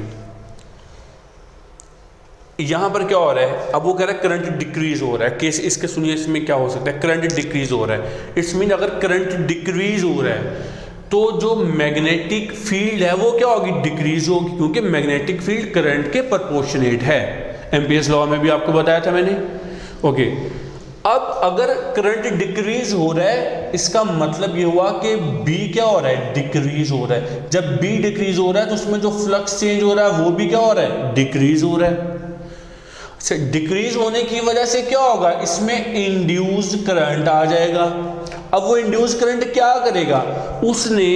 यहां पर क्या हो रहा है, अब वो कह रहा है करंट डिक्रीज हो रहा है। केस इसके सुनिए, इसमें क्या हो सकता है, करंट डिक्रीज हो रहा है। इट्स मीन अगर करंट डिक्रीज हो रहा है तो जो मैग्नेटिक फील्ड है वो क्या होगी, डिक्रीज होगी, क्योंकि मैग्नेटिक फील्ड करंट के प्रोपोर्शनेट है। एम्पियर्स लॉ में भी आपको बताया था मैंने। ओके, अब अगर करंट डिक्रीज हो रहा है इसका मतलब ये हुआ कि बी क्या हो रहा है, डिक्रीज हो रहा है। जब बी डिक्रीज हो रहा है तो उसमें जो फ्लक्स चेंज हो रहा है वो भी क्या हो रहा है, डिक्रीज हो रहा है। अच्छा, डिक्रीज होने की वजह से क्या होगा, इसमें इंड्यूस्ड करंट आ जाएगा। अब वो इंड्यूस्ड करंट क्या करेगा, उसने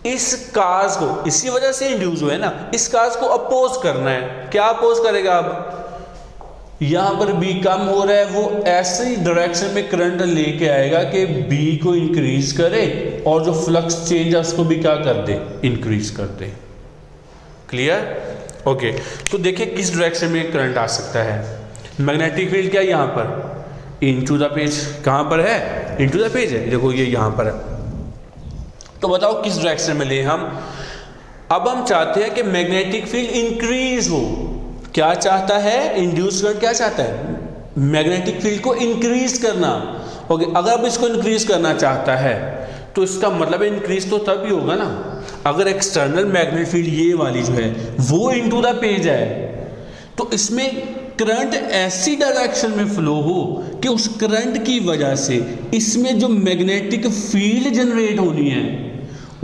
इस काज को, इसी वजह से इंड्यूस हुआ है ना, इस काज को अपोज करना है। क्या अपोज करेगा, अब यहां पर बी कम हो रहा है, वो ऐसी डायरेक्शन में करंट लेके आएगा कि बी को इंक्रीज करे और जो फ्लक्स चेंज है उसको भी क्या कर दे, इंक्रीज कर दे। क्लियर। ओके, तो देखिए किस डायरेक्शन में करंट आ सकता है। मैग्नेटिक फील्ड क्या है यहां पर, इनटू द पेज। कहां पर है, इनटू द पेज है, देखो ये यहां पर है। तो बताओ किस डायरेक्शन में ले हम। अब हम चाहते हैं कि मैग्नेटिक फील्ड इंक्रीज हो। क्या चाहता है, इंड्यूस करंट क्या चाहता है, मैग्नेटिक फील्ड को इंक्रीज करना। ओके, अगर अब इसको इंक्रीज करना चाहता है तो इसका मतलब इंक्रीज तो तब ही होगा ना अगर एक्सटर्नल मैग्नेटिक फील्ड ये वाली जो है वो इनटू द पेज है, तो इसमें करंट ऐसी डायरेक्शन में फ्लो हो कि उस करंट की वजह से इसमें जो मैग्नेटिक फील्ड जनरेट होनी है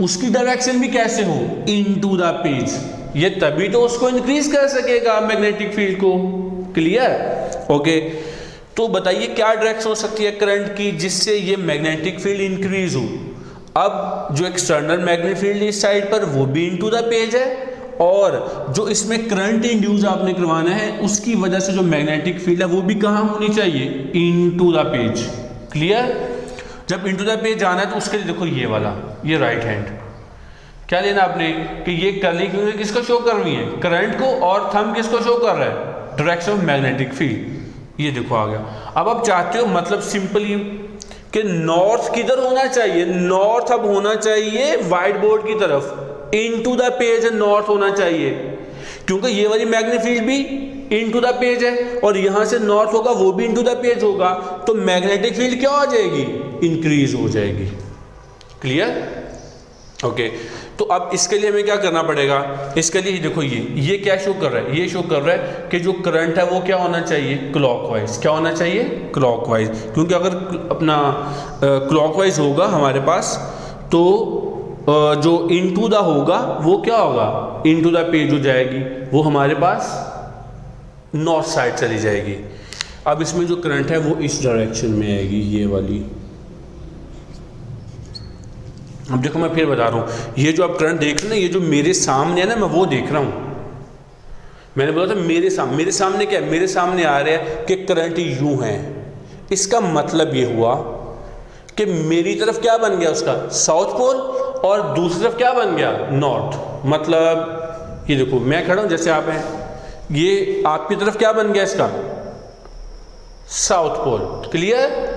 उसकी डायरेक्शन भी कैसे हो, इनटू द पेज। ये तभी तो उसको इंक्रीज कर सकेगा मैग्नेटिक फील्ड को। क्लियर। ओके, तो बताइए क्या डायरेक्शन हो सकती है करंट की जिससे ये मैग्नेटिक फील्ड इंक्रीज हो। अब जो एक्सटर्नल मैग्नेटिक फील्ड इस साइड पर वो भी इनटू द पेज है, और जो इसमें करंट इंड्यूस आपने करवाना है उसकी वजह से जो मैग्नेटिक फील्ड है वो भी कहाँ होनी चाहिए, इनटू द पेज। क्लियर। जब इनटू द पेज जाना है तो उसके लिए देखो ये वाला, ये राइट हैंड क्या लेना आपने कि ये कर्ली फिंगर किसको शो कर रही है, करंट को, और थंब किसको शो कर रहा है, डायरेक्शन ऑफ मैग्नेटिक फील्ड। ये देखो आ गया। अब आप चाहते हो मतलब सिंपली कि नॉर्थ किधर होना चाहिए, नॉर्थ अब होना चाहिए व्हाइट बोर्ड की तरफ, इनटू द पेज नॉर्थ होना चाहिए, क्योंकि ये वाली मैग्नेटिक फील्ड भी इनटू द पेज है और यहां से नॉर्थ होगा वो भी इनटू द पेज होगा, तो मैग्नेटिक फील्ड क्या हो जाएगी, इंक्रीज हो जाएगी। क्लियर। ओके, तो अब इसके लिए हमें क्या करना पड़ेगा, इसके लिए देखो ये क्या शो कर रहा है, ये शो कर रहा है कि जो करंट है वो क्या होना चाहिए, क्लॉकवाइज। क्या होना चाहिए, क्लॉकवाइज, क्योंकि अगर अपना क्लॉकवाइज होगा हमारे पास तो जो इनटू द होगा वो क्या होगा, इनटू द पेज हो जाएगी, वो हमारे पास नॉर्थ साइड चली जाएगी। अब इसमें जो करंट है वो इस डायरेक्शन में आएगी, ये वाली। अब देखो मैं फिर बता रहा हूँ, ये जो आप करंट देख रहे हो ना, ये जो मेरे सामने है ना, मैं वो देख रहा हूँ, मैंने बोला था मेरे सामने क्या है, मेरे सामने आ रहा है कि करंट यूं है। इसका मतलब ये हुआ कि मेरी तरफ क्या बन गया उसका साउथ पोल और दूसरी तरफ क्या बन गया नॉर्थ। मतलब ये देखो मैं खड़ा हूं जैसे आप हैं, ये आपकी तरफ क्या बन गया इसका साउथ पोल, क्लियर।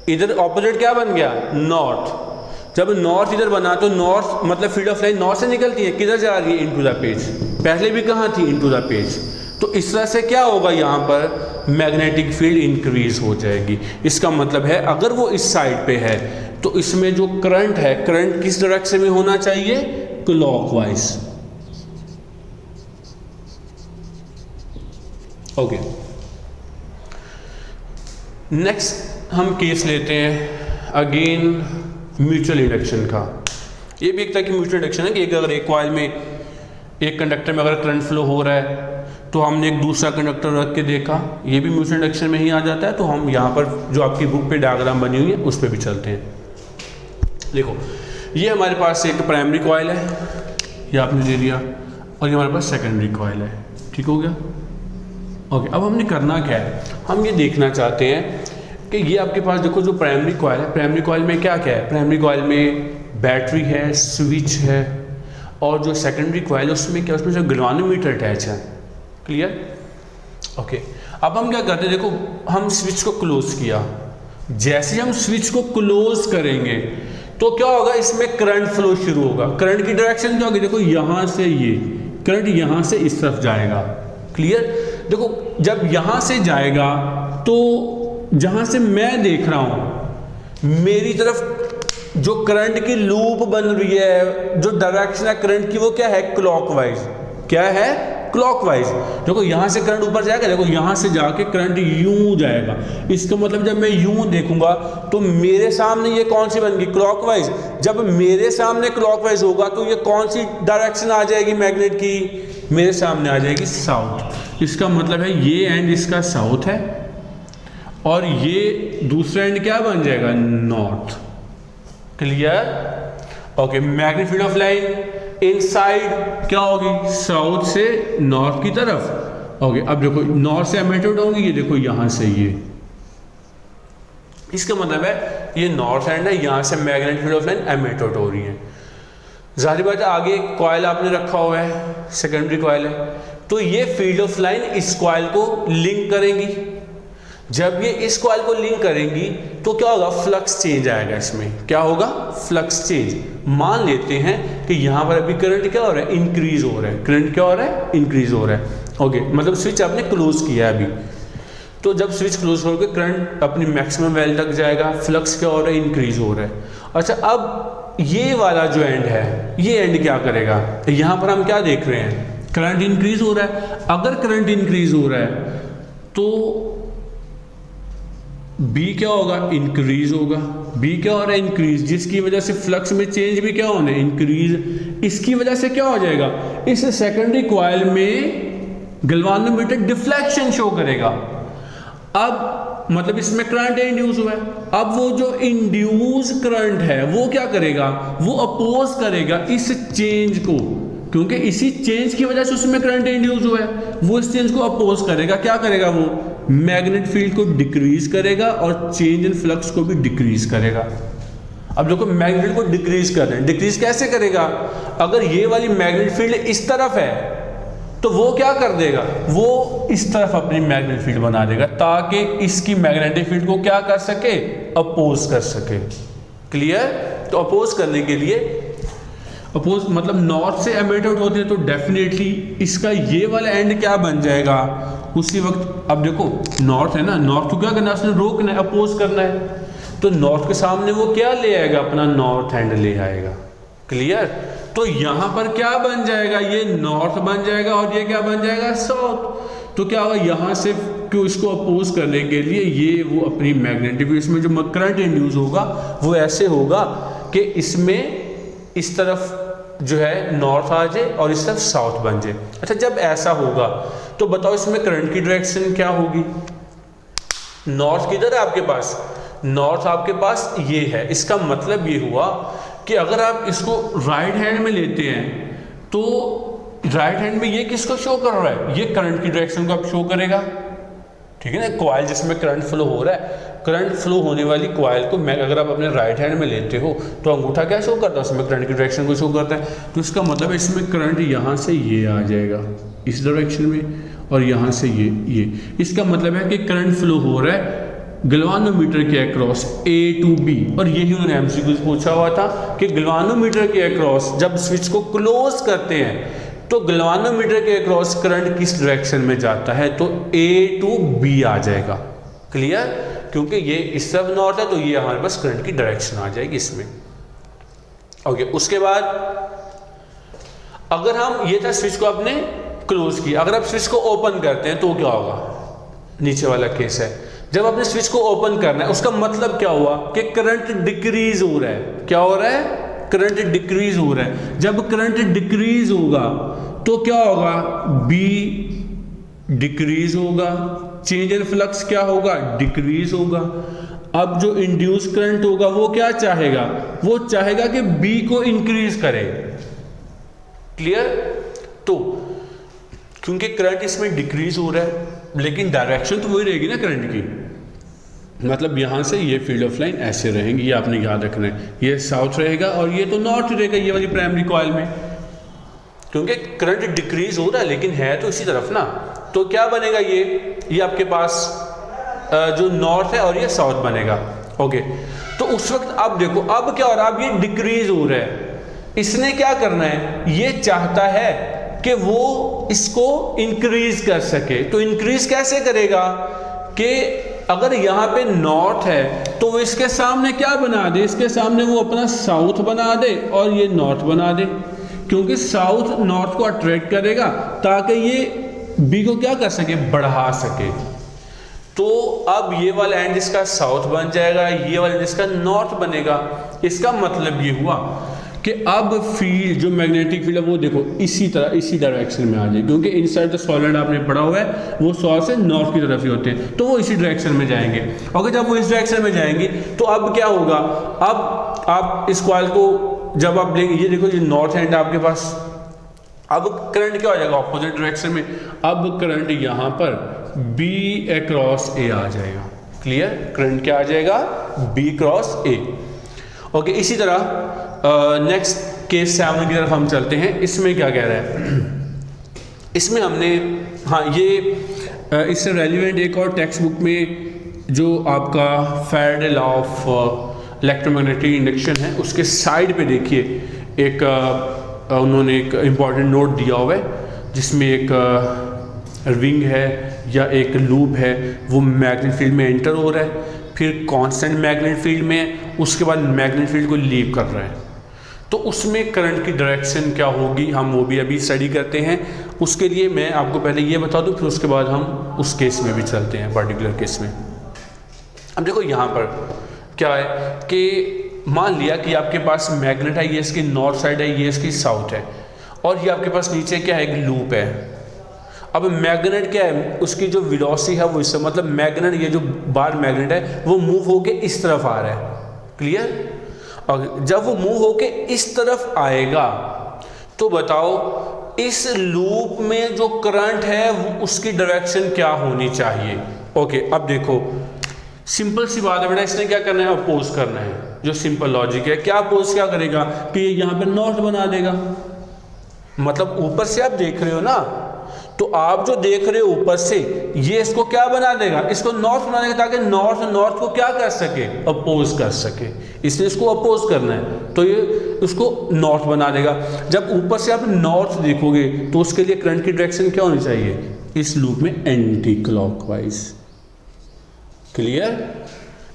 इधर ऑपोजिट क्या बन गया नॉर्थ। जब नॉर्थ इधर बना तो नॉर्थ मतलब फील्ड ऑफ लाइन नॉर्थ से निकलती है, किधर जा रही है इनटू द पेज, पहले भी कहाँ थी इनटू द पेज। तो इस तरह से क्या होगा यहाँ पर मैग्नेटिक फील्ड इंक्रीज हो जाएगी। इसका मतलब है अगर वो इस साइड पे है तो इसमें जो करंट है, करंट किस डायरेक्शन में होना चाहिए, क्लॉकवाइज। ओके, नेक्स्ट हम केस लेते हैं अगेन म्यूचुअल इंडक्शन का। ये भी एक तरह की म्यूचुअल इंडक्शन है कि अगर एक कॉइल में एक कंडक्टर में अगर करंट फ्लो हो रहा है तो हमने एक दूसरा कंडक्टर रख के देखा, ये भी म्यूचुअल इंडक्शन में ही आ जाता है। तो हम यहाँ पर जो आपकी बुक पे डायग्राम बनी हुई है उस पर भी चलते हैं। देखो ये हमारे पास एक प्राइमरी कॉइल है, ये आपने ले लिया, और ये हमारे पास सेकेंडरी कॉइल है, ठीक हो गया। ओके, अब हमने करना क्या है, हम ये देखना चाहते हैं कि ये आपके पास देखो जो प्राइमरी कॉइल है, प्राइमरी कॉइल में क्या क्या है, प्राइमरी कॉइल में बैटरी है, स्विच है, और जो सेकेंडरी कॉइल है उसमें क्या, उसमें जो गैल्वेनोमीटर अटैच है, क्लियर। ओके, अब हम क्या करते हैं, देखो हम स्विच को क्लोज किया, जैसे ही हम स्विच को क्लोज करेंगे तो क्या होगा, इसमें करंट फ्लो शुरू होगा। करंट की डायरेक्शन क्या होगी, देखो यहां से ये करंट यहां से इस तरफ जाएगा, क्लियर। देखो जब यहां से जाएगा तो जहां से मैं देख रहा हूं मेरी तरफ जो करंट की लूप बन रही है, जो डायरेक्शन है करंट की वो क्या है, क्लॉकवाइज। क्या है, क्लॉकवाइज। देखो यहां से करंट ऊपर जाएगा, देखो यहां से जाके करंट यूं जाएगा। इसका मतलब जब मैं यूं देखूंगा तो मेरे सामने ये कौन सी बन गई, क्लॉकवाइज। जब मेरे सामने क्लॉकवाइज होगा तो ये कौन सी डायरेक्शन आ जाएगी मैग्नेट की, मेरे सामने आ जाएगी साउथ। इसका मतलब है ये एंड इसका साउथ है और ये दूसरा एंड क्या बन जाएगा, north, clear. Okay, magnetic field of line inside क्या होगी, साउथ से नॉर्थ की तरफ। ओके, अब देखो नॉर्थ से एमिटेड होंगी, ये देखो यहां से ये, इसका मतलब है ये नॉर्थ एंड है, यहां से magnetic field of line emitted हो रही है। जाहिर बात है आगे कॉइल आपने रखा हुआ है, सेकेंडरी कॉइल है, तो ये फील्ड ऑफ लाइन इस कॉइल को लिंक करेंगी। जब ये इस कॉइल को लिंक करेंगी तो क्या होगा, फ्लक्स चेंज आएगा। इसमें क्या होगा, फ्लक्स चेंज। मान लेते हैं कि यहाँ पर अभी करंट क्या हो रहा है, इंक्रीज हो रहा है। करंट क्या हो रहा है, इंक्रीज हो रहा है। ओके, मतलब स्विच आपने क्लोज किया है अभी, तो जब स्विच क्लोज होकर करंट अपनी मैक्सिमम वैल्यू तक जाएगा, फ्लक्स क्या हो रहा है, इंक्रीज हो रहा है। अच्छा, अब ये वाला जो एंड है, ये एंड क्या करेगा, यहाँ पर हम क्या देख रहे हैं, करंट इंक्रीज हो रहा है। अगर करंट इंक्रीज हो रहा है तो बी क्या होगा, इंक्रीज होगा। बी क्या हो रहा है, इंक्रीज, जिसकी वजह से फ्लक्स में चेंज भी क्या होना है, इंक्रीज। इसकी वजह से क्या हो जाएगा, इस सेकेंडरी कॉइल में गैल्वेनोमीटर डिफ्लेक्शन शो करेगा। अब मतलब इसमें करंट इंड्यूस हुआ है। अब वो जो इंड्यूस करंट है वो क्या करेगा, वो अपोज करेगा इस चेंज को, क्योंकि इसी चेंज की वजह से उसमें करंट इंड्यूस हुआ है। वो इस चेंज को अपोज करेगा। क्या करेगा, वो मैग्नेट फील्ड को डिक्रीज करेगा और चेंज इन फ्लक्स को भी डिक्रीज करेगा। अब देखो मैग्नेट फील्ड को डिक्रीज कर रहे हैं, डिक्रीज कैसे करेगा, अगर ये वाली मैग्नेट फील्ड इस तरफ है तो वो क्या कर देगा, वो इस तरफ अपनी मैग्नेट फील्ड बना देगा ताकि इसकी मैग्नेटिक फील्ड को क्या कर सके, अपोज कर सके, क्लियर। तो अपोज करने के लिए, अपोज मतलब नॉर्थ से एमिटेड होते हैं तो डेफिनेटली इसका ये वाला एंड क्या बन जाएगा उसी वक्त। अब देखो नॉर्थ है ना, नॉर्थ को क्या करना है, उसने रोकना है, अपोज करना है। तो नॉर्थ के सामने वो क्या ले आएगा, अपना नॉर्थ एंड ले आएगा, क्लियर। तो यहां पर क्या बन जाएगा, ये नॉर्थ बन जाएगा और ये क्या बन जाएगा, साउथ। तो क्या होगा, यहां से क्यों इसको अपोज करने के लिए ये वो अपनी मैग्नेटिक, इसमें जो करंट इंड्यूस होगा वो ऐसे होगा कि इसमें इस तरफ जो है नॉर्थ आ जाए और इस तरफ साउथ बन जाए। अच्छा, जब ऐसा होगा तो बताओ इसमें करंट की डायरेक्शन क्या होगी, नॉर्थ किधर है आपके पास, नॉर्थ आपके पास ये है। इसका मतलब ये हुआ कि अगर आप इसको राइट हैंड में लेते हैं तो राइट हैंड में ये किसको शो कर रहा है, ये करंट की डायरेक्शन को अब शो करेगा, ठीक है ना। कॉइल जिसमें करंट फ्लो हो रहा है, करंट फ्लो होने वाली कॉइल को अगर आप अपने राइट हैंड में लेते हो तो अंगूठा क्या शो करता है, उसमें करंट की डायरेक्शन को शो करता है। तो इसका मतलब इसमें करंट यहाँ से ये आ जाएगा इस डायरेक्शन में, और यहाँ से ये। इसका मतलब है कि करंट फ्लो हो रहा है गैल्वानोमीटर के अक्रॉस A to B, और यही उन्होंने एमसीक्यू पूछा हुआ था कि गैल्वानोमीटर के अक्रॉस जब स्विच को क्लोज करते हैं तो गैल्वानोमीटर के अक्रॉस करंट किस डायरेक्शन में जाता है, तो A to B आ जाएगा। क्लियर, क्योंकि ये इस तरफ नॉर्थ है तो ये हमारे पास करंट की डायरेक्शन आ जाएगी इसमें। ओके, उसके बाद अगर हम, ये था स्विच को आपने क्लोज किया, अगर आप स्विच को ओपन करते हैं तो क्या होगा, नीचे वाला केस है। जब आपने स्विच को ओपन करना है उसका मतलब क्या हुआ कि करंट डिक्रीज हो रहा है। क्या हो रहा है, करंट डिक्रीज हो रहा है। जब करंट डिक्रीज होगा तो क्या होगा, B डिक्रीज होगा, चेंज इन फ्लक्स क्या होगा, डिक्रीज होगा। अब जो इंड्यूस करंट होगा वो क्या चाहेगा, वो चाहेगा कि B को इंक्रीज करे। क्लियर, तो क्योंकि करंट इसमें डिक्रीज हो रहा है लेकिन डायरेक्शन तो वही रहेगी ना करंट की, मतलब यहां से ये फील्ड ऑफ लाइन ऐसे रहेंगी, ये आपने याद रखना है। ये साउथ रहेगा और ये तो नॉर्थ रहेगा, ये वाली प्राइमरी कॉइल में, क्योंकि करंट डिक्रीज हो रहा है लेकिन है तो इसी तरफ ना। तो क्या बनेगा, ये आपके पास जो नॉर्थ है और ये साउथ बनेगा। ओके, तो उस वक्त अब देखो, अब क्या हो रहा है, अब ये डिक्रीज हो रहा है। इसने क्या करना है, ये चाहता है कि वो इसको इंक्रीज कर सके। तो इंक्रीज कैसे करेगा कि अगर यहाँ पे नॉर्थ है तो वो इसके सामने क्या बना दे, इसके सामने वो अपना साउथ बना दे और ये नॉर्थ बना दे, क्योंकि साउथ नॉर्थ को अट्रैक्ट करेगा ताकि ये बी को क्या कर सके, बढ़ा सके। तो अब ये वाला एंड इसका साउथ बन जाएगा, ये वाला इसका नॉर्थ बनेगा। इसका मतलब ये हुआ कि अब फील्ड, जो मैग्नेटिक फील्ड है वो देखो इसी तरह, इसी डायरेक्शन में आ जाए, क्योंकि इनसाइड द सॉलिड आपने पढ़ा हुआ है वो सॉल से नॉर्थ की तरफ ही होते हैं, तो वो इसी डायरेक्शन में जाएंगे। और जब वो इस डायरेक्शन में जाएंगे तो अब क्या होगा, अब आप इस कॉइल को जब आप लेंगे, ये देखो ये नॉर्थ एंड आपके पास, अब करंट क्या हो जाएगा, ऑपोजिट डायरेक्शन में। अब करंट यहाँ पर B अक्रॉस A आ जाएगा। क्लियर, करंट क्या आ जाएगा, B क्रॉस A। ओके, इसी तरह नेक्स्ट केस 7 की तरफ हम चलते हैं। इसमें क्या कह रहा है, इसमें हमने, हाँ ये इससे रेलिवेंट एक और टेक्स्ट बुक में जो आपका Faraday law of electromagnetic induction है उसके साइड पे देखिए एक उन्होंने एक इम्पॉर्टेंट नोट दिया हुआ है जिसमें एक रिंग है या एक लूप है, वो मैग्नेटिक फील्ड में एंटर हो रहा है, फिर कांस्टेंट मैग्नेटिक फील्ड में, उसके बाद मैग्नेटिक फील्ड को लीव कर रहा है। तो उसमें करंट की डायरेक्शन क्या होगी, हम वो भी अभी स्टडी करते हैं। उसके लिए मैं आपको पहले ये बता दूं, फिर उसके बाद हम उस केस में भी चलते हैं, पर्टिकुलर केस में। अब देखो यहाँ पर क्या है कि मान लिया कि आपके पास मैग्नेट है, ये इसकी नॉर्थ साइड है, ये इसकी साउथ है, और ये आपके पास नीचे क्या है, एक लूप है। अब मैग्नेट क्या है, उसकी जो वेलोसिटी है वो इससे, मतलब मैग्नेट, ये जो बार मैग्नेट है वो मूव होके इस तरफ आ रहा है। क्लियर, और जब वो मूव होके इस तरफ आएगा तो बताओ इस लूप में जो करंट है वो उसकी डायरेक्शन क्या होनी चाहिए। ओके, अब देखो सिंपल सी बात है बेटा, इसने क्या करना है, अपोज करना है। जो सिंपल लॉजिक है, क्या अपोज क्या करेगा कि ये यहाँ पे नॉर्थ बना देगा। मतलब ऊपर से आप देख रहे हो ना, तो आप जो देख रहे हो ऊपर से, ये इसको क्या बना देगा, इसको नॉर्थ बना देगा, ताकि नॉर्थ को क्या कर सके, अपोज कर सके। इसलिए इसको अपोज करना है तो ये उसको नॉर्थ बना देगा। जब ऊपर से आप नॉर्थ देखोगे तो उसके लिए करंट की डायरेक्शन क्या होनी चाहिए, इस लूप में एंटी क्लॉकवाइज। क्लियर,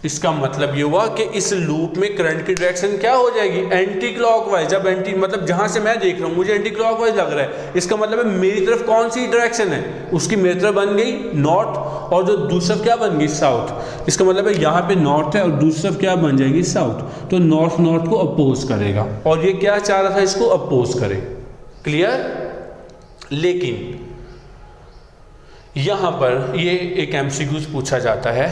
इसका मतलब ये हुआ कि इस लूप में करंट की डायरेक्शन क्या हो जाएगी, एंटी क्लॉकवाइज। जब एंटी मतलब जहां से मैं देख रहा हूं मुझे एंटी क्लॉकवाइज लग रहा है, इसका मतलब है मेरी तरफ कौन सी डायरेक्शन है, उसकी मेरी तरफ बन गई नॉर्थ, और जो दूसरी तरफ क्या बन गई, साउथ। इसका मतलब है यहाँ पे नॉर्थ है और दूसरी तरफ क्या बन जाएगी, साउथ। तो नॉर्थ को अपोज करेगा, और ये क्या चाह रहा था, इसको अपोज करे। क्लियर, लेकिन यहां पर ये एक एमसीक्यूज पूछा जाता है।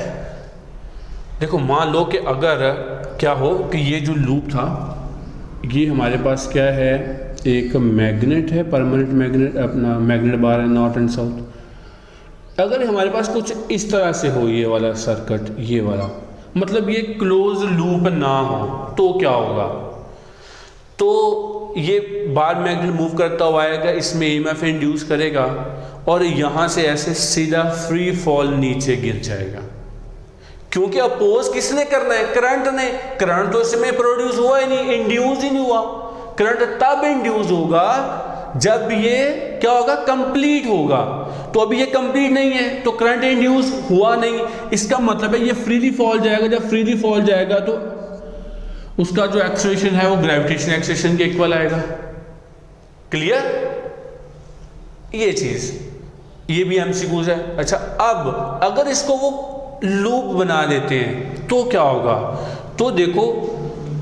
देखो मान लो कि अगर क्या हो कि ये जो लूप था, ये हमारे पास क्या है, एक मैग्नेट है, परमानेंट मैग्नेट, अपना मैग्नेट बार है नॉर्थ एंड साउथ। अगर हमारे पास कुछ इस तरह से हो ये वाला सर्किट, ये वाला मतलब ये क्लोज लूप ना हो तो क्या होगा, तो ये बार मैग्नेट मूव करता हुआ आएगा, इसमें ईएमएफ इंड्यूस करेगा और यहाँ से ऐसे सीधा फ्री फॉल नीचे गिर जाएगा। क्योंकि अपोज किसने करना है, करंट ने। करंट तो इसमें प्रोड्यूस हुआ ही नहीं, इंड्यूस ही नहीं हुआ। करंट तब इंड्यूस होगा जब ये क्या होगा, कंप्लीट होगा। तो अभी ये कंप्लीट नहीं है तो करंट इंड्यूस हुआ नहीं, इसका मतलब है ये फ्रीली फॉल जाएगा। जब फ्रीली फॉल जाएगा तो उसका जो एक्सेलरेशन है वो ग्रेविटेशन एक्सेलरेशन के इक्वल आएगा। क्लियर, ये चीज, ये भी एमसीक्यूज है। अच्छा, अब अगर इसको वो लूप बना देते हैं तो क्या होगा, तो देखो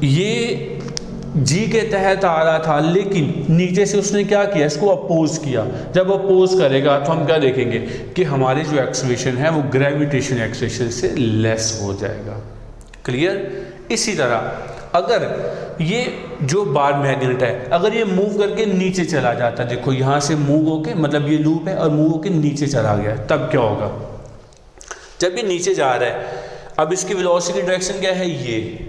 ये जी के तहत आ रहा था लेकिन नीचे से उसने क्या किया, इसको अपोज किया। जब अपोज करेगा तो हम क्या देखेंगे कि हमारी जो एक्सेलरेशन है वो ग्रेविटेशन एक्सेलरेशन से लेस हो जाएगा। क्लियर। इसी तरह अगर ये जो बार मैग्नेट है अगर ये मूव करके नीचे चला जाता, देखो यहाँ से मूव होके, मतलब ये लूप है और मूव होके नीचे चला गया, तब क्या होगा, जब ये नीचे जा रहा है, अब इसकी वेलोसिटी डायरेक्शन क्या है, ये।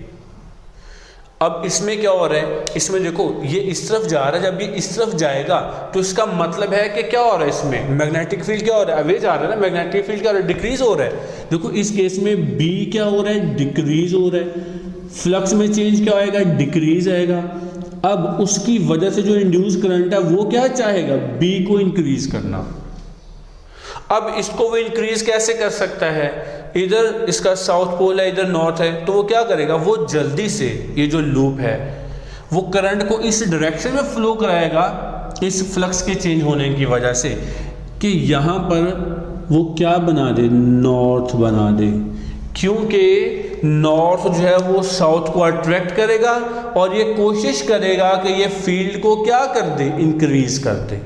अब इसमें क्या हो रहा है, इसमें देखो ये इस तरफ जा रहा है, जब ये इस तरफ जाएगा तो इसका मतलब है कि क्या हो रहा है, इसमें मैग्नेटिक फील्ड क्या हो रहा है, अवे जा रहा है ना, मैग्नेटिक फील्ड क्या हो रहा है, डिक्रीज हो रहा है। देखो इस केस में बी क्या हो रहा है, डिक्रीज हो रहा है। फ्लक्स में चेंज क्या आएगा, डिक्रीज आएगा। अब उसकी वजह से जो इंड्यूस करंट है वो क्या चाहेगा, बी को इंक्रीज करना। अब इसको वो इंक्रीज कैसे कर सकता है, इधर इसका साउथ पोल है, इधर नॉर्थ है, तो वो क्या करेगा, वो जल्दी से ये जो लूप है वो करंट को इस डायरेक्शन में फ्लो कराएगा, इस फ्लक्स के चेंज होने की वजह से, कि यहाँ पर वो क्या बना दे, नॉर्थ बना दे। क्योंकि नॉर्थ जो है वो साउथ को अट्रैक्ट करेगा और ये कोशिश करेगा कि ये फील्ड को क्या कर दे, इंक्रीज कर दे।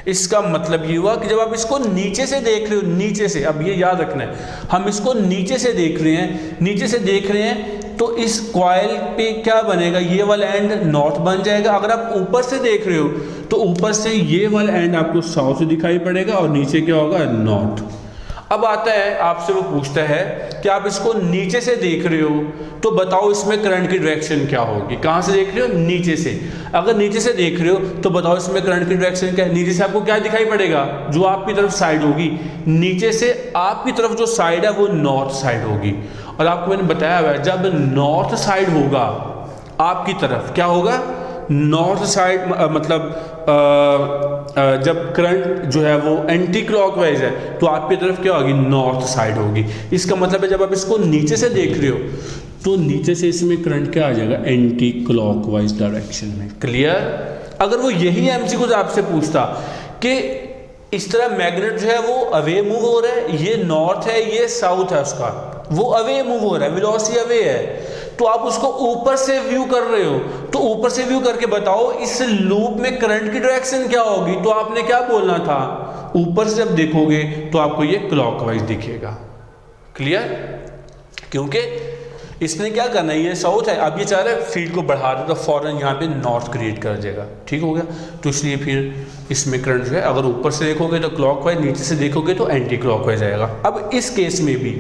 इसका मतलब ये हुआ कि जब आप इसको नीचे से देख रहे हो, नीचे से, अब ये याद रखना है, हम इसको नीचे से देख रहे हैं, नीचे से देख रहे हैं तो इस कॉइल पे क्या बनेगा, ये वाला एंड नॉर्थ बन जाएगा। अगर आप ऊपर से देख रहे हो तो ऊपर से ये वाला एंड आपको साउथ दिखाई पड़ेगा और नीचे क्या होगा, नॉर्थ। अब आता है, आपसे वो पूछता है कि आप इसको नीचे से देख रहे हो तो बताओ इसमें करंट की डायरेक्शन क्या होगी। कहाँ से देख रहे हो, नीचे से। अगर नीचे से देख रहे हो तो बताओ इसमें करंट की डायरेक्शन क्या है। नीचे से आपको क्या दिखाई पड़ेगा, जो आपकी तरफ साइड होगी, नीचे से आपकी तरफ जो साइड है वो नॉर्थ साइड होगी। और आपको मैंने बताया हुआ है जब नॉर्थ साइड होगा आपकी तरफ, क्या होगा, नॉर्थ साइड, मतलब जब करंट जो है वो एंटी क्लॉकवाइज है तो आपकी तरफ क्या होगी, नॉर्थ साइड होगी। इसका मतलब है जब आप इसको नीचे से देख रहे हो तो नीचे से इसमें करंट क्या आ जाएगा, एंटी क्लॉकवाइज डायरेक्शन में। क्लियर। अगर वो यही एमसीक्यू आपसे पूछता कि इस तरह मैग्नेट जो है वो अवे मूव हो रहा है, ये नॉर्थ है, ये साउथ है, उसका वो अवे मूव हो रहा है, वेलोसिटी अवे है, तो आप उसको ऊपर से व्यू कर रहे हो, तो ऊपर से व्यू करके बताओ इस लूप में करंट की डायरेक्शन क्या होगी। तो आपने क्या बोलना था, ऊपर से जब देखोगे तो आपको ये क्लॉकवाइज दिखेगा। क्लियर। क्योंकि इसने क्या करना है, ये साउथ है, अब ये चाह रहा है फील्ड को बढ़ा दे तो फौरन यहाँ पे नॉर्थ क्रिएट कर देगा। ठीक हो गया। तो इसलिए फिर इसमें करंट जो है अगर ऊपर से देखोगे तो क्लॉकवाइज, नीचे से देखोगे तो एंटी क्लॉकवाइज आएगा। अब इस केस में भी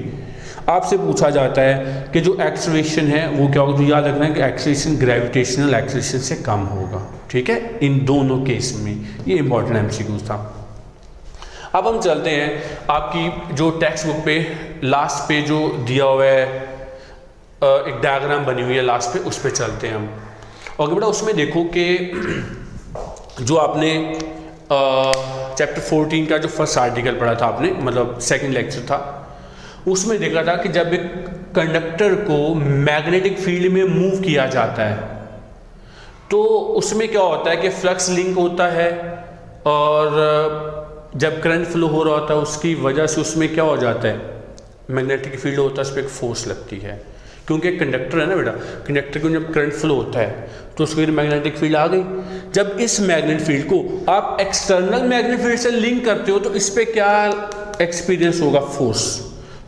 आपसे पूछा जाता है कि जो एक्सेलरेशन है वो क्या होगा, तो याद रखना है कि एक्सेलरेशन ग्रेविटेशनल एक्सेलरेशन से कम होगा। ठीक है, इन दोनों केस में ये इंपॉर्टेंट एमसीक्यू था। अब हम चलते हैं आपकी जो टेक्स्ट बुक पे लास्ट पे जो दिया हुआ है, एक डायग्राम बनी हुई है लास्ट पे, उस पे चलते हैं हम। ओके बेटा, उसमें देखो कि जो आपने चैप्टर 14 का जो फर्स्ट आर्टिकल पढ़ा था आपने, मतलब सेकंड लेक्चर था, उसमें देखा था कि जब एक कंडक्टर को मैग्नेटिक फील्ड में मूव किया जाता है तो उसमें क्या होता है कि फ्लक्स लिंक होता है और जब करंट फ्लो हो रहा होता है उसकी वजह से उसमें क्या हो जाता है, मैग्नेटिक फील्ड होता है, उस पर एक फोर्स लगती है। क्योंकि कंडक्टर है ना बेटा, कंडक्टर को जब करंट फ्लो होता है तो उसकी मैग्नेटिक फील्ड आ गई। जब इस मैग्नेट फील्ड को आप एक्सटर्नल मैग्नेटिक फील्ड से लिंक करते हो तो इस पर क्या एक्सपीरियंस होगा, फोर्स।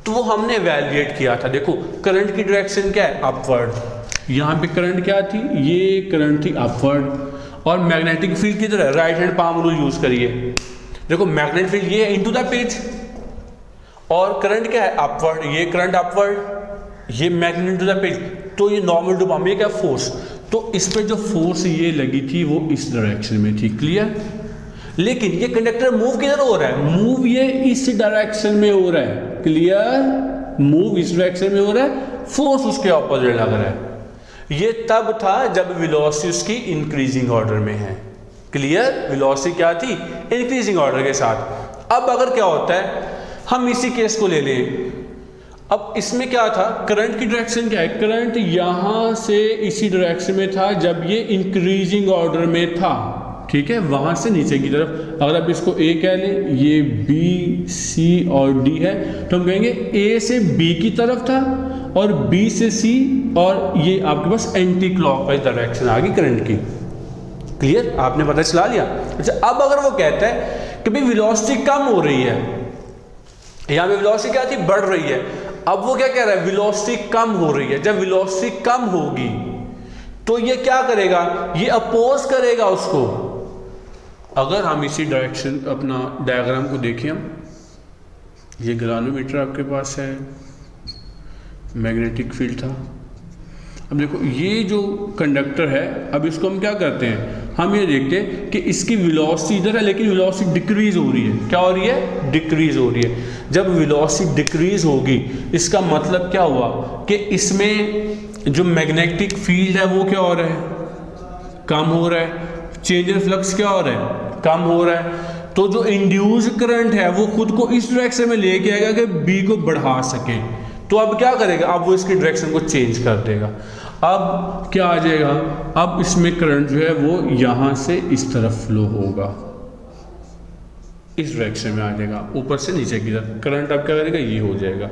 तो वो हमने इवैल्यूएट किया था। देखो करंट की डायरेक्शन क्या है, अपवर्ड। यहाँ पे करंट क्या थी, ये करंट थी अपवर्ड, और मैग्नेटिक फील्ड किधर है, right hand palm rule use करिए। देखो मैग्नेटिक फील्ड ये इनटू द पेज, और करंट क्या है, अपवर्ड, ये करंट अपवर्ड, ये मैग्नेट टू द पेज, तो ये नॉर्मल टू पाम, ये क्या फोर्स, तो इस पे जो फोर्स ये लगी थी वो इस डायरेक्शन में थी, क्लियर। लेकिन ये कंडक्टर मूव किधर हो रहा है, मूव ये इस डायरेक्शन में हो रहा है, क्लियर, मूव इस डायरेक्शन में हो रहा है, फोर्स उसके ऑपोजिट लग रहा है। ये तब था जब वेलोसिटी उसकी इंक्रीजिंग ऑर्डर में है, क्लियर, वेलोसिटी क्या थी, इंक्रीजिंग ऑर्डर के साथ। अब अगर क्या होता है, हम इसी केस को ले लें, अब इसमें क्या था, करंट की डायरेक्शन क्या है, करंट यहां से इसी डायरेक्शन में था जब ये इंक्रीजिंग ऑर्डर में था, ठीक है, वहां से नीचे की तरफ। अगर आप इसको ए कह लें, ये बी सी और डी है, तो हम कहेंगे ए से बी की तरफ था और बी से सी, और ये आपके पास एंटी क्लॉकवाइज डायरेक्शन आ गई करंट की, क्लियर, आपने पता चला लिया। अच्छा, अब अगर वो कहता है कि भाई वेलोसिटी कम हो रही है, यहां पे वेलोसिटी क्या थी, बढ़ रही है, अब वो क्या कह रहा है, वेलोसिटी कम हो रही है, जब वेलोसिटी कम होगी तो ये क्या करेगा, ये अपोज करेगा उसको। अगर हम इसी डायरेक्शन अपना डायग्राम को देखें, हम ये ग्रानोमीटर आपके पास है, मैग्नेटिक फील्ड था, अब देखो ये जो कंडक्टर है, अब इसको हम क्या करते हैं, हम ये देखते हैं कि इसकी वेलोसिटी इधर है लेकिन वेलोसिटी डिक्रीज हो रही है, क्या हो रही है, डिक्रीज हो रही है। जब वेलोसिटी डिक्रीज होगी इसका मतलब क्या हुआ कि इसमें जो मैग्नेटिक फील्ड है वो क्या हो रहा है, कम हो रहा है, चेंज इन फ्लक्स क्या हो रहा है, कम हो रहा है। तो जो इंड्यूस करंट है वो खुद को इस डायरेक्शन में लेके आएगा कि बी को बढ़ा सके, तो अब क्या करेगा, अब वो इसकी डायरेक्शन को चेंज कर देगा। अब क्या आ जाएगा, अब इसमें करंट जो है वो यहां से इस तरफ फ्लो होगा, इस डायरेक्शन में आ जाएगा, ऊपर से नीचे की तरफ करंट अब क्या करेगा, ये हो जाएगा।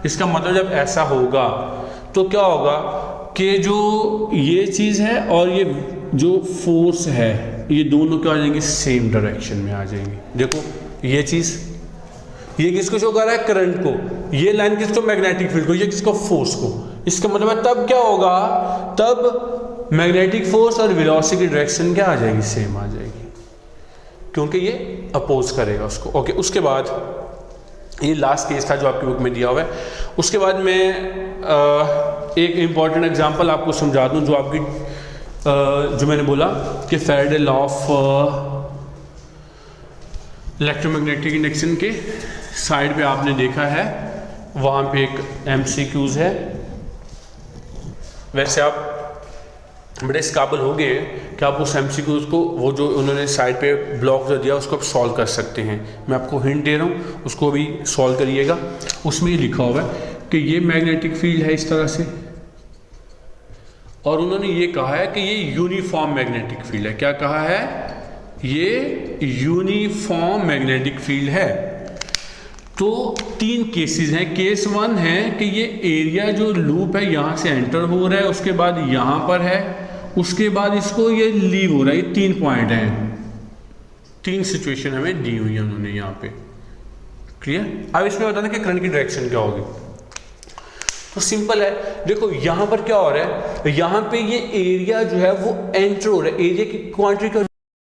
इसका मतलब जब ऐसा होगा तो क्या होगा कि जो ये चीज़ है और ये जो फोर्स है, ये दोनों क्या आ जाएंगे, सेम डायरेक्शन में आ जाएंगे। देखो ये चीज़, ये किसको शो कर रहा है, करंट को, ये लाइन किसको, मैग्नेटिक फील्ड को, ये किसको, फोर्स को। इसका मतलब है तब क्या होगा, तब मैग्नेटिक फोर्स और वेलोसिटी की डायरेक्शन क्या आ जाएगी, सेम आ जाएगी, क्योंकि ये अपोज करेगा उसको। ओके, उसके बाद ये लास्ट केस था जो आपकी बुक में दिया हुआ है। उसके बाद मैं एक इम्पॉर्टेंट एग्जांपल आपको समझा दूं, जो आपकी जो मैंने बोला कि Faraday law of electromagnetic induction के साइड पे आपने देखा है, वहाँ पे एक MCQs है। वैसे आप बड़े इस काबिल हो गए कि आप उस MCQs को, वो जो उन्होंने साइड पे ब्लॉक जो दिया उसको आप सॉल्व कर सकते हैं। मैं आपको हिंट दे रहा हूँ, उसको भी सॉल्व करिएगा। उसमें ये लिखा हुआ है कि ये मैग्नेटिक फील्ड है इस तरह से, और उन्होंने ये कहा है कि ये यूनिफॉर्म मैग्नेटिक फील्ड है। क्या कहा है, ये यूनिफॉर्म मैग्नेटिक फील्ड है। तो तीन केसेस हैं। केस वन है कि ये एरिया जो लूप है यहाँ से एंटर हो रहा है, उसके बाद यहाँ पर है, उसके बाद इसको ये लीव हो रहा है। ये 3 पॉइंट हैं, 3 सिचुएशन हमें दी हुई है उन्होंने यहाँ पे, क्लियर। अब इसमें बताना कि करंट की डायरेक्शन क्या होगी। तो सिंपल है, देखो यहाँ पर क्या हो रहा है, यहाँ पे ये एरिया जो है वो एंटर हो रहा है, एरिया की क्वांटिटी का